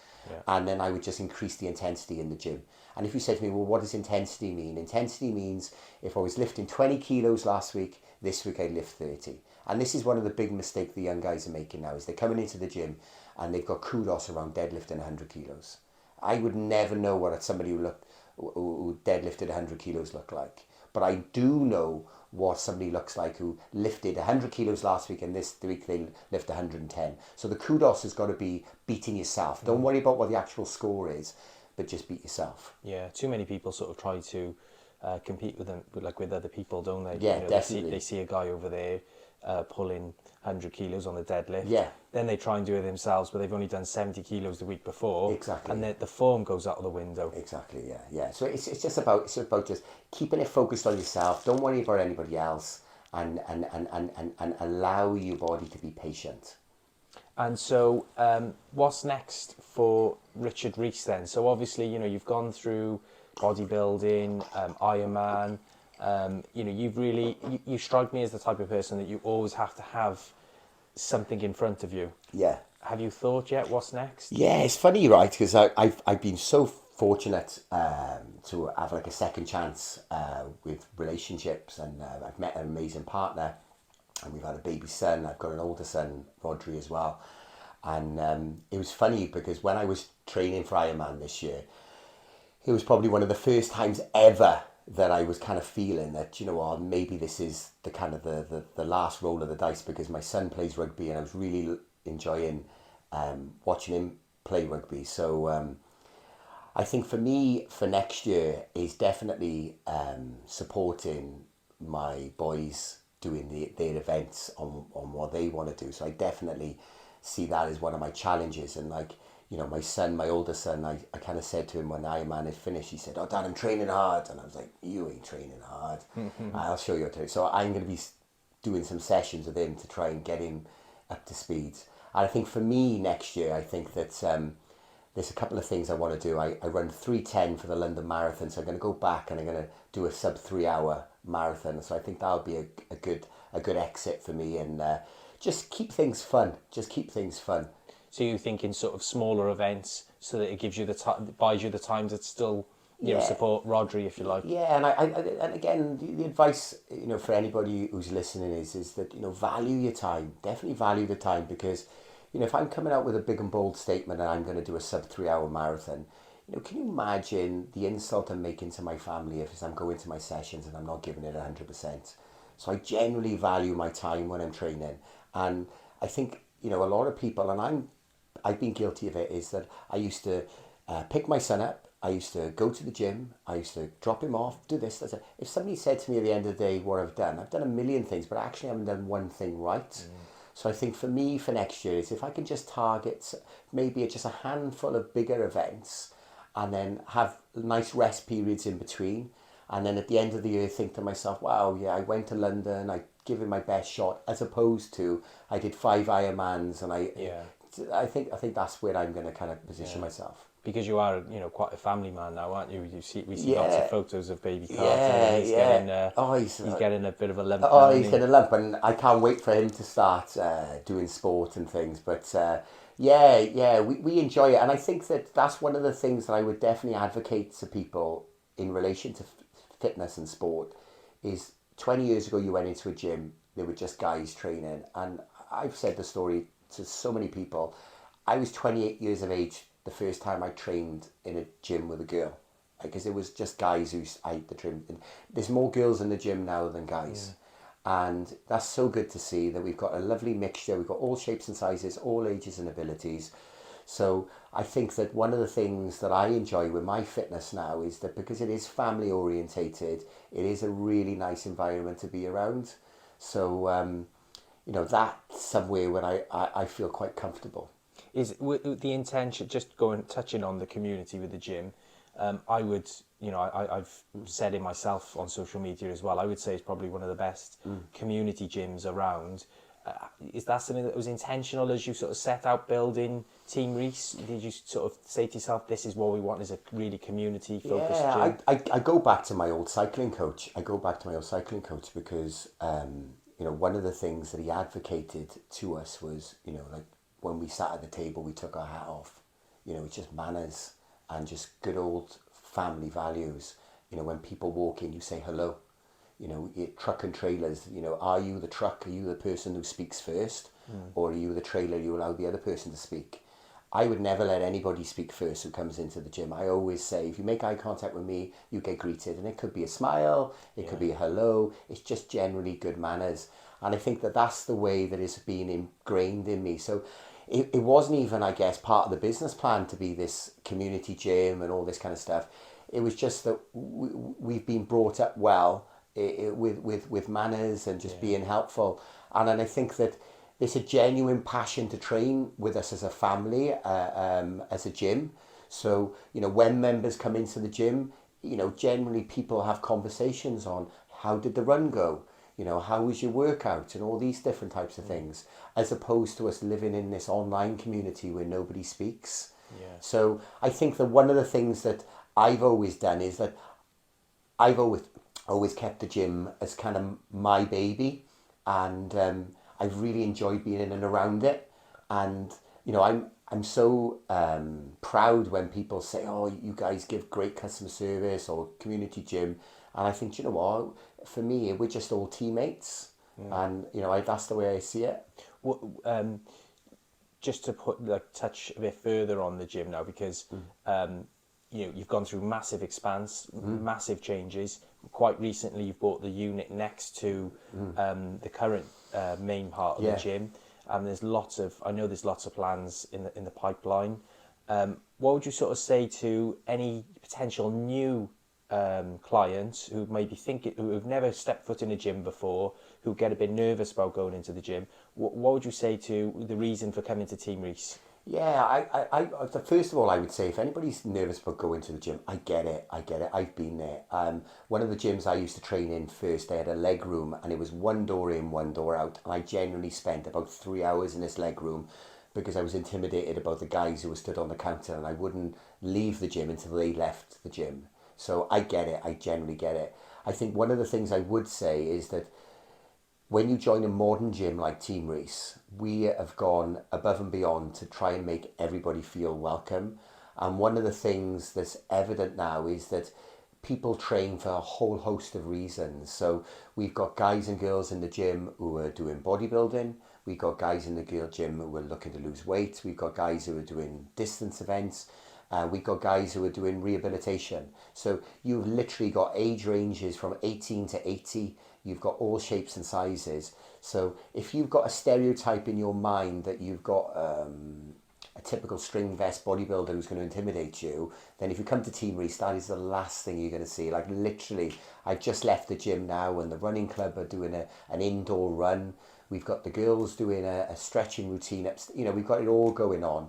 And then I would just increase the intensity in the gym. And if you say to me, well, what does intensity mean? Intensity means if I was lifting 20 kilos last week, this week I lift 30. And this is one of the big mistakes the young guys are making now, is they're coming into the gym and they've got kudos around deadlifting 100 kilos. I would never know what somebody who deadlifted 100 kilos looked like. But I do know what somebody looks like who lifted 100 kilos last week and this week they lift 110. So the kudos has got to be beating yourself. Don't worry about what the actual score is, but just beat yourself. Yeah, too many people sort of try to compete with other people, don't they? Yeah, definitely. They see a guy over there pulling 100 kilos on the deadlift. Yeah. Then they try and do it themselves, but they've only done 70 kilos the week before. Exactly. And the form goes out of the window. Exactly, yeah. So it's just about just keeping it focused on yourself. Don't worry about anybody else, and allow your body to be patient. And so what's next for Richard Rees then? So obviously, you've gone through bodybuilding, Ironman. You strike me as the type of person that you always have to have something in front of you. Yeah. Have you thought yet what's next? Yeah, it's funny, right? Because I've been so fortunate to have like a second chance with relationships, and I've met an amazing partner, and we've had a baby son. I've got an older son, Rodri, as well. And it was funny because when I was training for Ironman this year, it was probably one of the first times ever that I was kind of feeling that, you know what, maybe this is the kind of the last roll of the dice, because my son plays rugby and I was really enjoying watching him play rugby. So I think for me, for next year, is definitely supporting my boys doing their events on what they want to do. So I definitely see that as one of my challenges. And like, you know, my son, my older son, I kind of said to him when Ironman had finished, he said, "Oh, Dad, I'm training hard." And I was like, "You ain't training hard. I'll show you what to do." So I'm going to be doing some sessions with him to try and get him up to speed. And I think for me next year, I think that there's a couple of things I want to do. I run 3:10 for the London Marathon, so I'm going to go back and I'm going to do a sub 3 hour marathon. So I think that'll be a good exit for me, and just keep things fun. Just keep things fun. So you think in sort of smaller events, so that it gives you the time, buys you the time to still, you know, support Rodri, if you like. Yeah, and again, the advice, you know, for anybody who's listening is that, you know, value your time. Definitely value the time, because, you know, if I'm coming out with a big and bold statement and I'm going to do a sub 3 hour marathon, you know, can you imagine the insult I'm making to my family if I'm going to my sessions and I'm not giving it 100%? So I generally value my time when I'm training, and I think, you know, a lot of people, and I've been guilty of it, is that I used to pick my son up. I used to go to the gym. I used to drop him off, do this. That's it. If somebody said to me at the end of the day what I've done a million things, but actually I haven't done one thing right. So I think for me, for next year, is if I can just target maybe just a handful of bigger events, and then have nice rest periods in between. And then at the end of the year, think to myself, wow, yeah, I went to London, I give it my best shot, as opposed to I did 5 Ironmans, and I think that's where I'm going to kind of position myself. Because you are, you know, quite a family man now, aren't you? We see lots of photos of baby Carlton, and he's getting a bit of a lump. Oh, he's getting a lump, and I can't wait for him to start doing sport and things. But we enjoy it, and I think that's one of the things that I would definitely advocate to people in relation to fitness and sport. Is 20 years ago you went into a gym, there were just guys training, and I've said the story to so many people. I was 28 years of age the first time I trained in a gym with a girl, because it was just guys who I had to train. There's more girls in the gym now than guys, and that's so good to see that we've got a lovely mixture. We've got all shapes and sizes, all ages and abilities. So I think that one of the things that I enjoy with my fitness now is that because it is family orientated, it is a really nice environment to be around. So you know, that's somewhere where I feel quite comfortable. Is with the intention, just touching on the community with the gym, I would, you know, I've said it myself on social media as well, I would say it's probably one of the best community gyms around. Is that something that was intentional as you sort of set out building Team Rees? Did you sort of say to yourself, this is what we want, is a really community focused gym? I go back to my old cycling coach. Because you know, one of the things that he advocated to us was, you know, like when we sat at the table, we took our hat off. You know, it's just manners and just good old family values. You know, when people walk in, you say hello. You know, truck and trailers, you know, are you the truck? Are you the person who speaks first? Or are you the trailer, you allow the other person to speak? I would never let anybody speak first who comes into the gym. I always say, if you make eye contact with me, you get greeted. And it could be a smile, it could be a hello. It's just generally good manners. And I think that that's the way that it's been ingrained in me. So it wasn't even, I guess, part of the business plan to be this community gym and all this kind of stuff. It was just that we've been brought up well with manners and just being helpful. And I think that there's a genuine passion to train with us as a family, as a gym. So, you know, when members come into the gym, you know, generally people have conversations on how did the run go? You know, how was your workout, and all these different types of things, as opposed to us living in this online community where nobody speaks. So I think that one of the things that I've always done is that I've always kept the gym as kind of my baby, and I've really enjoyed being in and around it. And you know, I'm so proud when people say, "Oh, you guys give great customer service," or community gym. And I think, you know what, for me, we're just all teammates, and you know, that's the way I see it. Just to touch a bit further on the gym now, because you've gone through massive expanse, massive changes. Quite recently, you've bought the unit next to the current main part of the gym. And there's lots of plans in the pipeline. What would you sort of say to any potential new clients who maybe who've never stepped foot in a gym before, who get a bit nervous about going into the gym? What would you say to the reason for coming to Team Rees? Yeah, first of all, I would say if anybody's nervous about going to the gym, I get it. I've been there. One of the gyms I used to train in first, they had a leg room and it was one door in, one door out. And I generally spent about 3 hours in this leg room because I was intimidated about the guys who were stood on the counter, and I wouldn't leave the gym until they left the gym. So I get it. I generally get it. I think one of the things I would say is that when you join a modern gym like Team Rees, we have gone above and beyond to try and make everybody feel welcome. And one of the things that's evident now is that people train for a whole host of reasons. So we've got guys and girls in the gym who are doing bodybuilding. We've got guys in the gym who are looking to lose weight. We've got guys who are doing distance events. We've got guys who are doing rehabilitation. So you've literally got age ranges from 18 to 80. You've got all shapes and sizes. So if you've got a stereotype in your mind that you've got a typical string vest bodybuilder who's going to intimidate you, then if you come to Team Rees, that is the last thing you're going to see. Like literally, I've just left the gym now and the running club are doing an indoor run. We've got the girls doing a stretching routine. We've got it all going on.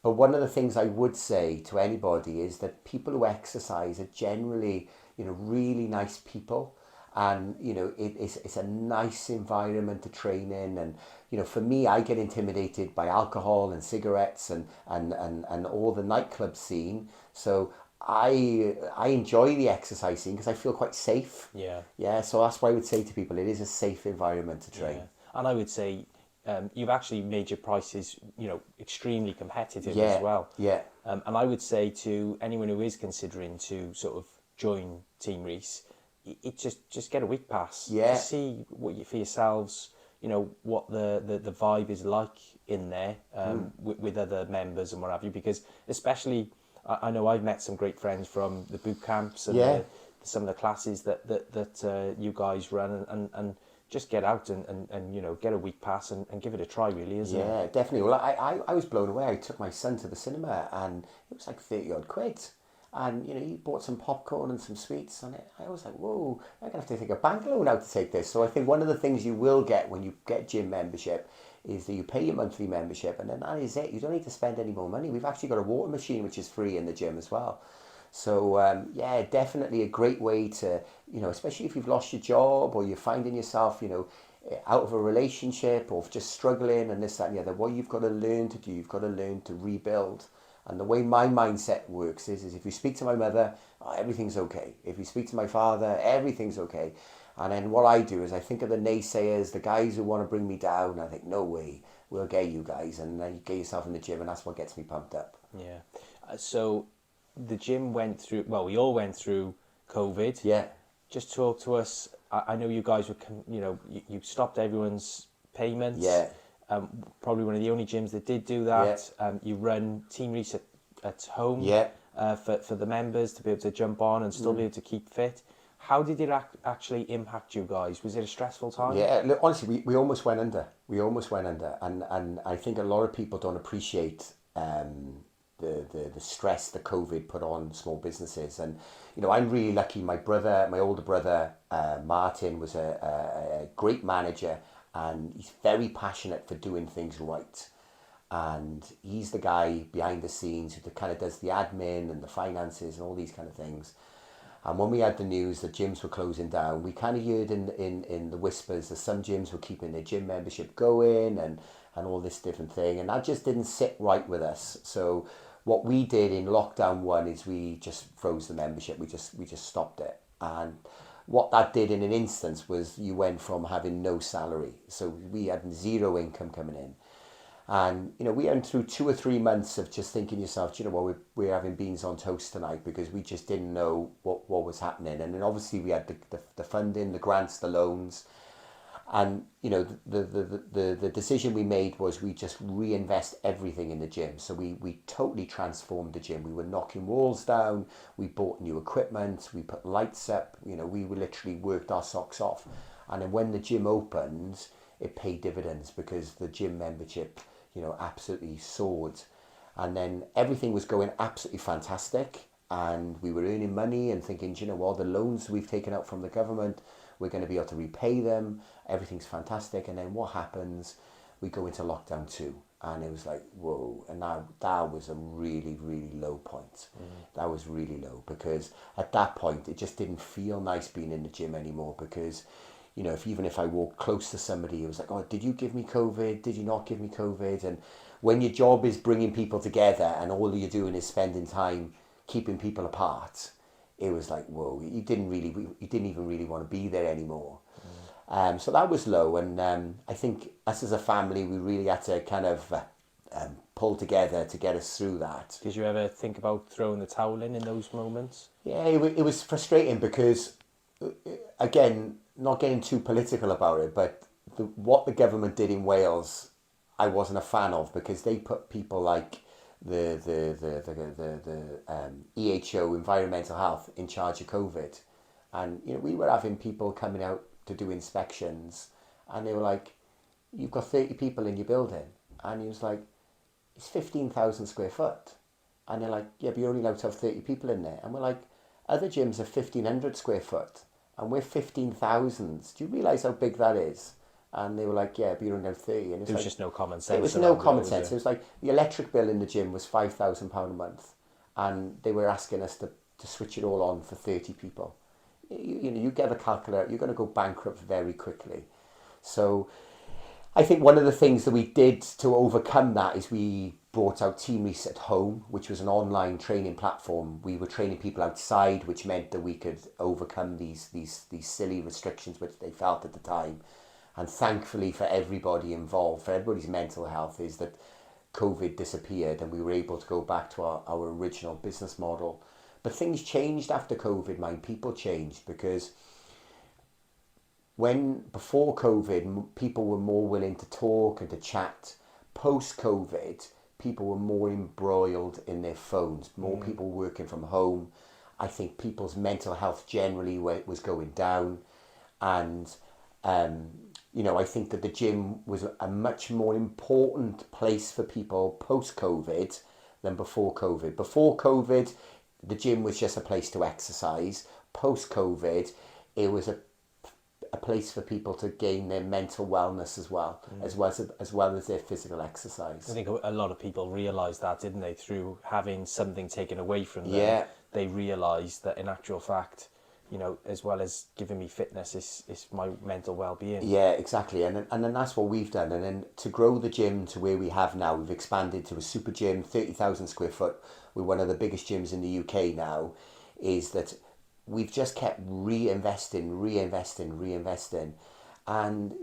But one of the things I would say to anybody is that people who exercise are generally, really nice people. And, it's a nice environment to train in. And, for me, I get intimidated by alcohol and cigarettes and all the nightclub scene. So I enjoy the exercise scene because I feel quite safe. Yeah. Yeah, so that's what I would say to people. It is a safe environment to train. Yeah. And I would say you've actually made your prices, extremely competitive as well. Yeah. And I would say to anyone who is considering to sort of join Team Rees, it just get a week pass. Yeah. To see for yourselves, what the vibe is like in there with other members and what have you. Because especially, I know I've met some great friends from the boot camps and some of the classes that you guys run, and just get out and get a week pass and give it a try, really, isn't it? Yeah, definitely. Well, I was blown away. I took my son to the cinema and it was like 30 odd quid. And, he bought some popcorn and some sweets on it. I was like, whoa, I'm going to have to take a bank loan out to take this. So I think one of the things you will get when you get gym membership is that you pay your monthly membership and then that is it. You don't need to spend any more money. We've actually got a water machine which is free in the gym as well. So, definitely a great way to, especially if you've lost your job or you're finding yourself, out of a relationship or just struggling and this, that and the other. What you've got to learn to do, you've got to learn to rebuild. And the way my mindset works is if you speak to my mother, everything's okay. If you speak to my father, everything's okay. And then what I do is I think of the naysayers, the guys who want to bring me down. And I think, no way, we'll get you guys. And then you get yourself in the gym and that's what gets me pumped up. Yeah. So the gym went through, we all went through COVID. Yeah. Just talk to us. I know you guys were, you stopped everyone's payments. Yeah. Probably one of the only gyms that did do that. Yeah. You run Team Rees at home. Yeah. For the members to be able to jump on and still be able to keep fit. How did it actually impact you guys? Was it a stressful time? Yeah, look, honestly, we almost went under. And I think a lot of people don't appreciate the stress that COVID put on small businesses. And, I'm really lucky. My older brother, Martin, was a great manager and he's very passionate for doing things right. And he's the guy behind the scenes who kind of does the admin and the finances and all these kind of things. And when we had the news that gyms were closing down, we kind of heard in the whispers that some gyms were keeping their gym membership going and all this different thing. And that just didn't sit right with us. So what we did in lockdown 1 is we just froze the membership. We just stopped it. And what that did in an instance was you went from having no salary. So we had zero income coming in. And, we went through 2 or 3 months of just thinking to yourself, we're having beans on toast tonight because we just didn't know what was happening. And then obviously we had the funding, the grants, the loans. And the decision we made was we just reinvest everything in the gym. So we totally transformed the gym. We were knocking walls down. We bought new equipment. We put lights up. We were literally worked our socks off. And then when the gym opened, it paid dividends because the gym membership, absolutely soared. And then everything was going absolutely fantastic. And we were earning money and thinking, the loans we've taken out from the government, we're going to be able to repay them. Everything's fantastic. And then what happens? We go into lockdown 2. And it was like, whoa. And now that was a really, really low point. That was really low because at that point, it just didn't feel nice being in the gym anymore because, even if I walked close to somebody, it was like, oh, did you give me COVID? Did you not give me COVID? And when your job is bringing people together and all you're doing is spending time keeping people apart, it was like, whoa, you didn't even really want to be there anymore. So that was low. And I think us as a family, we really had to kind of pull together to get us through that. Did you ever think about throwing the towel in those moments? Yeah, it was frustrating because, again, not getting too political about it, but what the government did in Wales, I wasn't a fan of because they put people like the EHO, Environmental Health, in charge of COVID. And, we were having people coming out to do inspections and they were like, you've got 30 people in your building. And he was like, it's 15,000 square foot. And they're like, yeah, but you're only allowed to have 30 people in there. And we're like, other gyms are 1,500 square foot and we're 15,000. Do you realise how big that is? And they were like, yeah, but you're only allowed 30. And There was just no common sense. It was no common sense. It was like the electric bill in the gym was £5,000 a month. And they were asking us to switch it all on for 30 people. You get a calculator, you're going to go bankrupt very quickly. So I think one of the things that we did to overcome that is we brought out Team Rees at Home, which was an online training platform. We were training people outside, which meant that we could overcome these silly restrictions which they felt at the time. And thankfully for everybody involved, for everybody's mental health, is that COVID disappeared and we were able to go back to our original business model. But things changed after COVID, man. People changed because before COVID, people were more willing to talk and to chat. Post-COVID, people were more embroiled in their phones, more people working from home. I think people's mental health generally was going down. And, I think that the gym was a much more important place for people post-COVID than before COVID. Before COVID, the gym was just a place to exercise. Post-COVID, it was a place for people to gain their mental wellness as well as their physical exercise. I think a lot of people realised that, didn't they? Through having something taken away from them, Yeah. They realised that in actual fact, as well as giving me fitness, it's my mental well-being. Yeah, exactly. And then that's what we've done. And then to grow the gym to where we have now, we've expanded to a super gym, 30,000 square foot. We're one of the biggest gyms in the UK now. Is that we've just kept reinvesting. And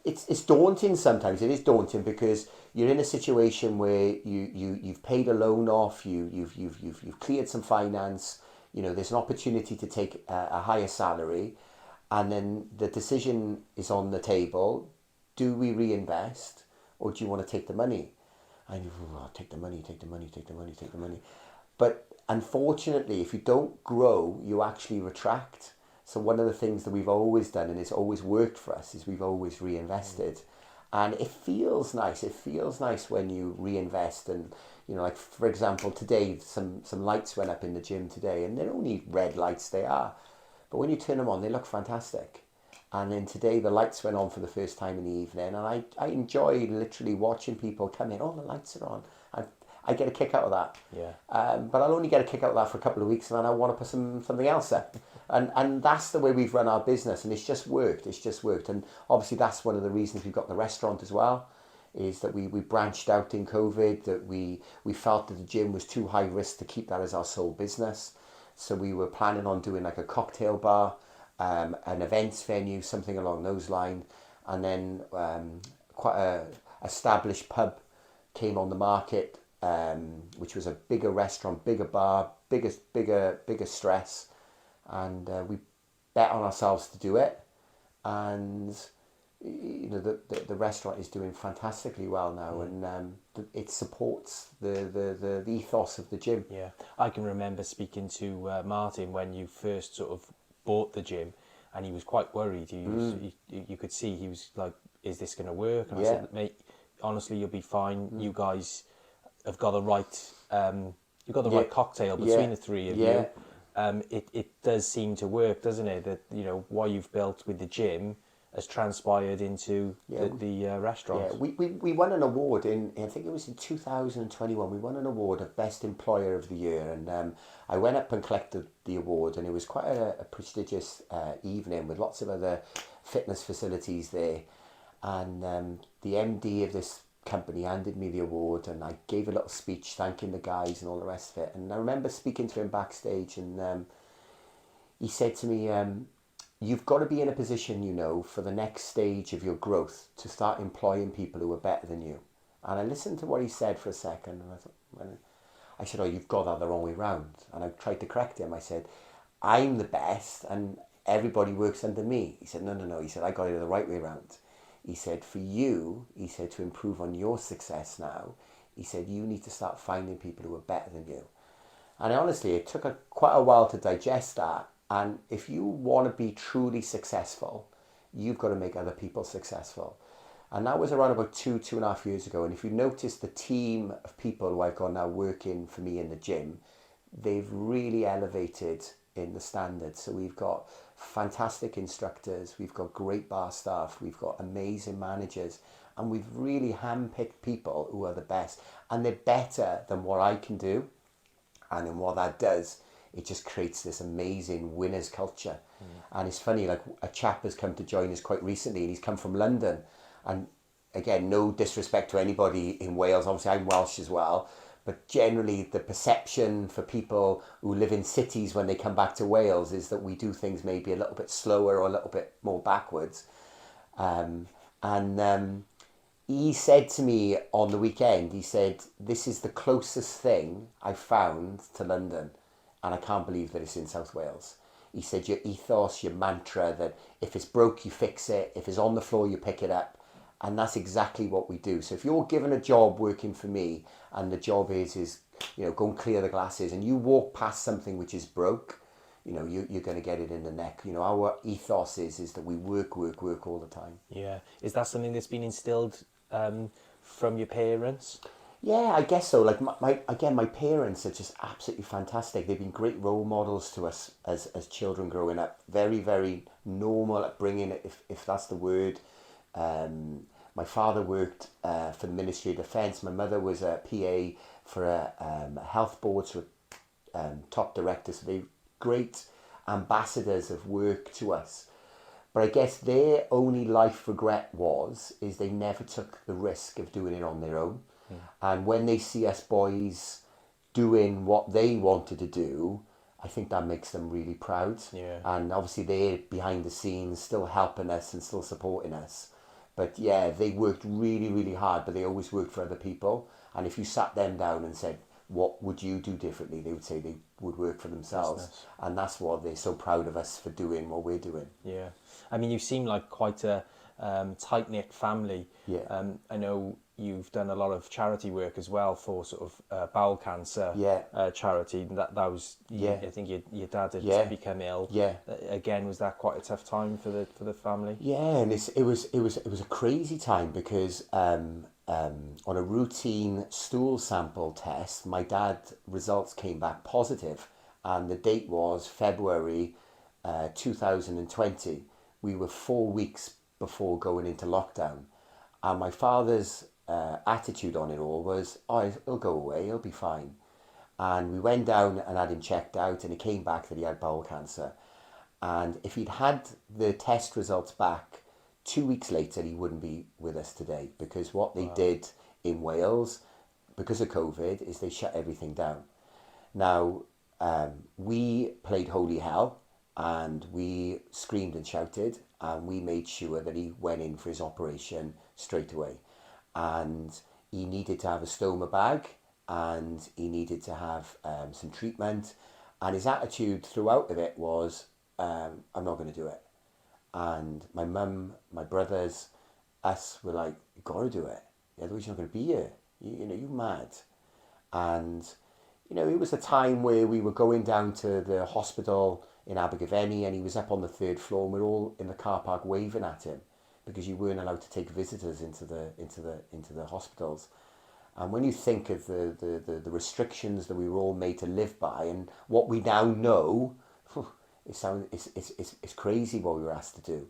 it's daunting sometimes. It is daunting because you're in a situation where you've paid a loan off, you've cleared some finance, there's an opportunity to take a higher salary, and then the decision is on the table. Do we reinvest or do you want to take the money? And take the money. But unfortunately, if you don't grow, you actually retract. So one of the things that we've always done, and it's always worked for us, is we've always reinvested. And it feels nice. It feels nice when you reinvest. And, like, for example, today, some lights went up in the gym today, and they're only red lights, they are. But when you turn them on, they look fantastic. And then today, the lights went on for the first time in the evening, and I enjoy literally watching people come in. Oh, the lights are on. I get a kick out of that. Yeah. But I'll only get a kick out of that for a couple of weeks, and then I want to put something else up. And that's the way we've run our business, and it's just worked. And obviously that's one of the reasons we've got the restaurant as well, is that we branched out in COVID, that we felt that the gym was too high risk to keep that as our sole business. So we were planning on doing like a cocktail bar, an events venue, something along those lines. And then quite a established pub came on the market, which was a bigger restaurant, bigger bar, bigger stress. And we bet on ourselves to do it. and the restaurant is doing fantastically well now, and it supports the ethos of the gym. Yeah, I can remember speaking to Martin when you first sort of bought the gym, and he was quite worried. You could see he was like, "Is this going to work?" And I Yeah. said, "Mate, honestly, you'll be fine. You guys have got the right, you've got the Yeah. right cocktail between the three of you. It does seem to work, doesn't it? That what you've built with the gym has transpired into the restaurant." Yeah, we won an award I think it was in 2021. We won an award of Best Employer of the Year, and I went up and collected the award, and it was quite a prestigious evening with lots of other fitness facilities there. And the MD of this company handed me the award, and I gave a little speech thanking the guys and all the rest of it. And I remember speaking to him backstage, and he said to me, you've got to be in a position, for the next stage of your growth to start employing people who are better than you. And I listened to what he said for a second, and I said, oh, you've got that the wrong way round. And I tried to correct him. I said, I'm the best and everybody works under me. He said, no. He said, I got it the right way round. He said, for you, he said, to improve on your success now, he said, you need to start finding people who are better than you. And honestly, it took quite a while to digest that. And if you want to be truly successful, you've got to make other people successful. And that was around about 2.5 years ago. And if you notice the team of people who I've got now working for me in the gym, they've really elevated in the standards. So we've got fantastic instructors, we've got great bar staff, we've got amazing managers, and we've really handpicked people who are the best. And they're better than what I can do. And then what that does, it just creates this amazing winners culture. And it's funny, like a chap has come to join us quite recently, and he's come from London. And again, no disrespect to anybody in Wales, obviously I'm Welsh as well, but generally the perception for people who live in cities when they come back to Wales is that we do things maybe a little bit slower or a little bit more backwards. And he said to me on the weekend, he said, this is the closest thing I've found to London, and I can't believe that it's in South Wales. He said, your ethos, your mantra, that if it's broke, you fix it. If it's on the floor, you pick it up. And that's exactly what we do. So if you're given a job working for me, and the job is go and clear the glasses, and you walk past something which is broke, you're going to get it in the neck. Our ethos is that we work all the time. Yeah, is that something that's been instilled from your parents? Yeah, I guess so. Like my parents are just absolutely fantastic. They've been great role models to us as children growing up. Very, very normal upbringing, if that's the word. My father worked for the Ministry of Defence. My mother was a PA for a health board, so top director. So they're great ambassadors of work to us. But I guess their only life regret is they never took the risk of doing it on their own. And when they see us boys doing what they wanted to do, I think that makes them really proud. Yeah. And obviously they're behind the scenes, still helping us and still supporting us. But yeah, they worked really, really hard, but they always worked for other people. And if you sat them down and said, what would you do differently? They would say they would work for themselves. Business. And that's what they're so proud of us for doing what we're doing. Yeah. I mean, you seem like quite a tight-knit family. Yeah. I know you've done a lot of charity work as well for sort of bowel cancer charity. That was, I think your dad had become ill. Yeah. Again, was that quite a tough time for the family? Yeah, and it was a crazy time because on a routine stool sample test, my dad's results came back positive, and the date was February 2020. We were 4 weeks before going into lockdown, and my father's attitude on it all was, oh, he'll go away, he'll be fine. And we went down and had him checked out, and it came back that he had bowel cancer. And if he'd had the test results back 2 weeks later, he wouldn't be with us today, because what they did in Wales, because of COVID, is they shut everything down. Now, we played holy hell, and we screamed and shouted, and we made sure that he went in for his operation straight away. And he needed to have a stoma bag, and he needed to have some treatment. And his attitude throughout of it was, I'm not going to do it. And my mum, my brothers, us were like, you got to do it. Otherwise you're not going to be here. You're mad. And, it was a time where we were going down to the hospital in Abergavenny, and he was up on the third floor, and we're all in the car park waving at him because you weren't allowed to take visitors into the hospitals. And when you think of the restrictions that we were all made to live by, and what we now know, it's crazy what we were asked to do.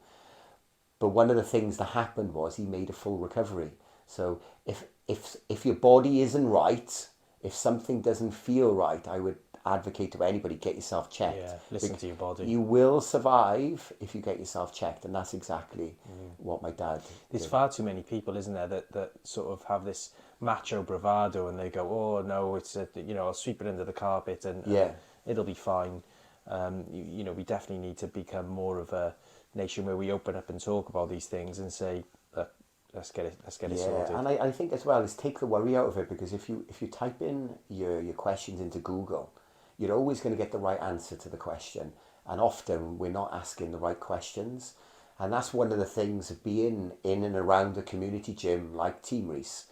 But one of the things that happened was he made a full recovery. So if your body isn't right, if something doesn't feel right, I would advocate to anybody, get yourself checked. Yeah, listen to your body. You will survive if you get yourself checked, and that's exactly what my dad There's did. far too many people, isn't there, that sort of have this macho bravado, and they go, oh no, it's I'll sweep it under the carpet and it'll be fine. We definitely need to become more of a nation where we open up and talk about these things and say, look, let's get it sorted. And I think as well is take the worry out of it, because if you type in your questions into Google, you're always going to get the right answer to the question, and often we're not asking the right questions. And that's one of the things of being in and around a community gym like Team Rees,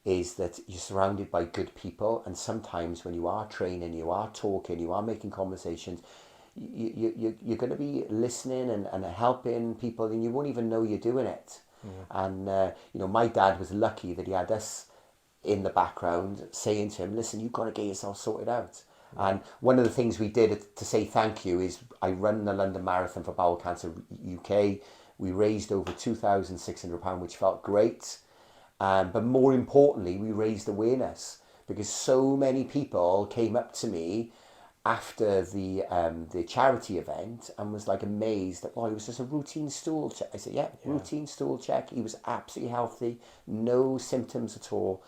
is that you're surrounded by good people, and sometimes when you are training, you are talking, you are making conversations, you're going to be listening and helping people, and you won't even know you're doing it. And my dad was lucky that he had us in the background saying to him, listen, you've got to get yourself sorted out. And one of the things we did to say thank you is I run the London Marathon for Bowel Cancer UK. We raised over £2,600, which felt great. But more importantly, we raised awareness, because so many people came up to me after the charity event and was like amazed that, it was just a routine stool check. I said, yeah, routine stool check. He was absolutely healthy, no symptoms at all.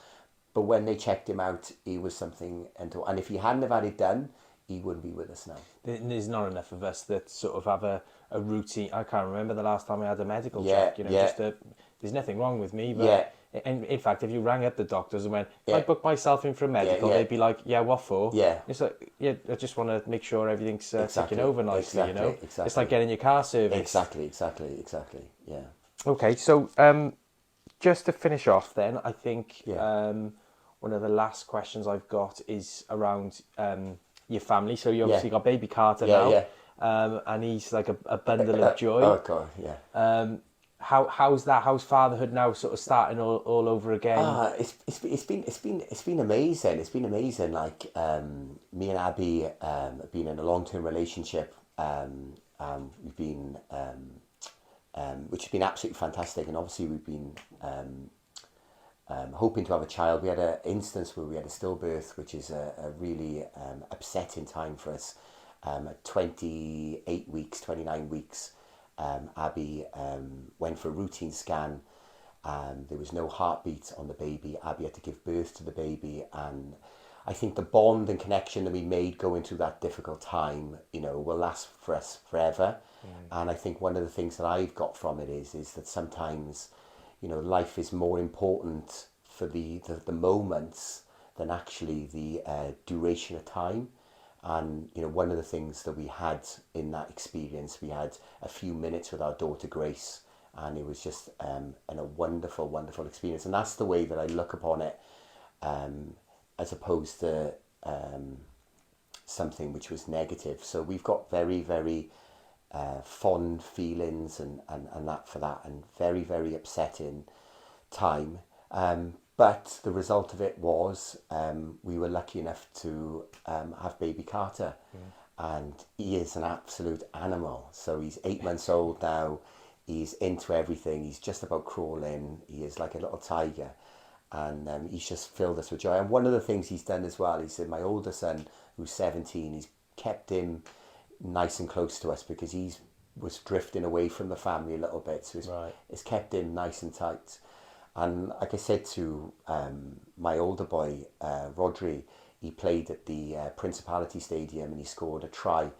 But when they checked him out, he was something. And if he hadn't have had it done, he wouldn't be with us now. There's not enough of us that sort of have a routine. I can't remember the last time I had a medical check. There's nothing wrong with me. But in fact, if you rang up the doctors and went, I booked myself in for a medical, they'd be like, yeah, what for? It's like, I just want to make sure everything's ticking over nicely, Exactly. It's like getting your car serviced. Exactly, yeah. Okay, so just to finish off then, I think one of the last questions I've got is around your family. So you obviously got baby Carter now, and he's like a bundle of joy. Oh God, yeah. How's fatherhood now sort of starting all over again? It's been amazing. It's been amazing. Like me and Abby have been in a long-term relationship. We've been which has been absolutely fantastic, and obviously we've been hoping to have a child. We had an instance where we had a stillbirth, which is a really upsetting time for us. At 28 weeks, 29 weeks, Abby went for a routine scan. There was no heartbeat on the baby. Abby had to give birth to the baby, and I think the bond and connection that we made going through that difficult time, will last for us forever. And I think one of the things that I've got from it is that sometimes, life is more important for the moments than actually the duration of time. And, one of the things that we had in that experience, we had a few minutes with our daughter Grace, and it was just a wonderful, wonderful experience. And that's the way that I look upon it, as opposed to something which was negative. So we've got very, very fond feelings and that for that, and very, very upsetting time. But the result of it was we were lucky enough to have baby Carter. And he is an absolute animal. So he's 8 months old now. He's into everything. He's just about crawling. He is like a little tiger. And he's just filled us with joy. And one of the things he's done as well, he said, my older son, who's 17, he's kept him nice and close to us because he was drifting away from the family a little bit. So it's kept him nice and tight. And like I said to my older boy, Rodri, he played at the Principality Stadium and he scored a try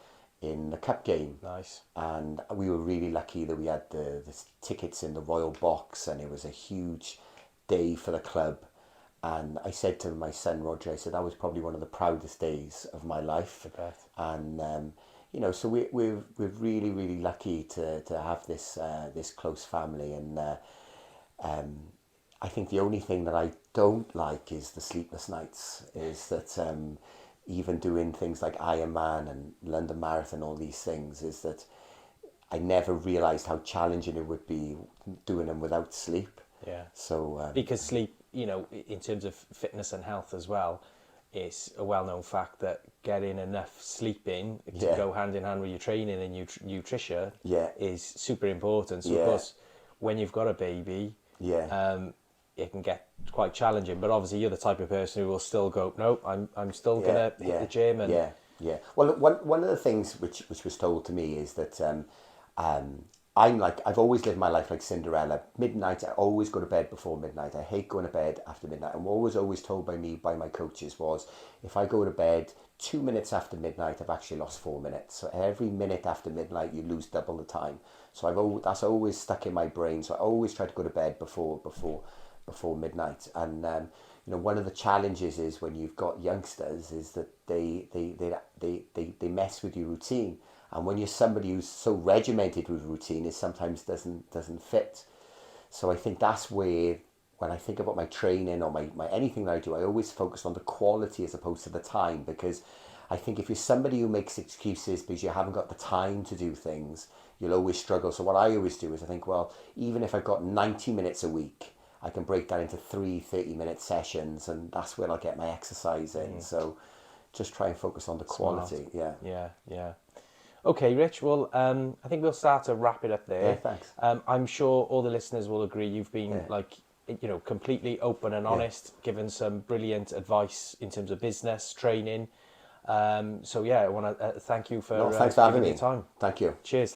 in the cup game. Nice. And we were really lucky that we had the tickets in the Royal Box, and it was a huge day for the club. And I said to my son Roger, I said that was probably one of the proudest days of my life. I bet. And you know, so we're really, really lucky to have this close family. And I think the only thing that I don't like is the sleepless nights. Is that even doing things like Ironman and London Marathon, all these things, is that I never realised how challenging it would be doing them without sleep. Yeah. So Because sleep, you know, in terms of fitness and health as well, it's a well-known fact that getting enough sleep in to Yeah. go hand in hand with your training and nutrition Yeah. is super important. So, of Yeah. course, when you've got a baby, yeah, it can get quite challenging. But obviously, you're the type of person who will still go, no, I'm still gonna hit the gym. And yeah. Well, one of the things which was told to me is that I'm like, I've always lived my life like Cinderella. Midnight, I always go to bed before midnight. I hate going to bed after midnight. And what was always told by my coaches was, if I go to bed 2 minutes after midnight, I've actually lost 4 minutes. So every minute after midnight, you lose double the time. So that's always stuck in my brain. So I always try to go to bed before midnight. And you know, one of the challenges is when you've got youngsters is that they mess with your routine. And when you're somebody who's so regimented with routine, it sometimes doesn't fit. So I think that's where, when I think about my training or my anything that I do, I always focus on the quality as opposed to the time. Because I think if you're somebody who makes excuses because you haven't got the time to do things, you'll always struggle. So what I always do is I think, well, even if I've got 90 minutes a week, I can break that into 30-minute sessions, and that's where I'll get my exercise in. So just try and focus on the quality. Smart. Yeah. Okay, Rich. Well, I think we'll start to wrap it up there. Yeah, thanks. I'm sure all the listeners will agree you've been completely open and honest, given some brilliant advice in terms of business, training. So yeah, I want to thank you for Thanks for having giving me. your time. Thank you. Cheers.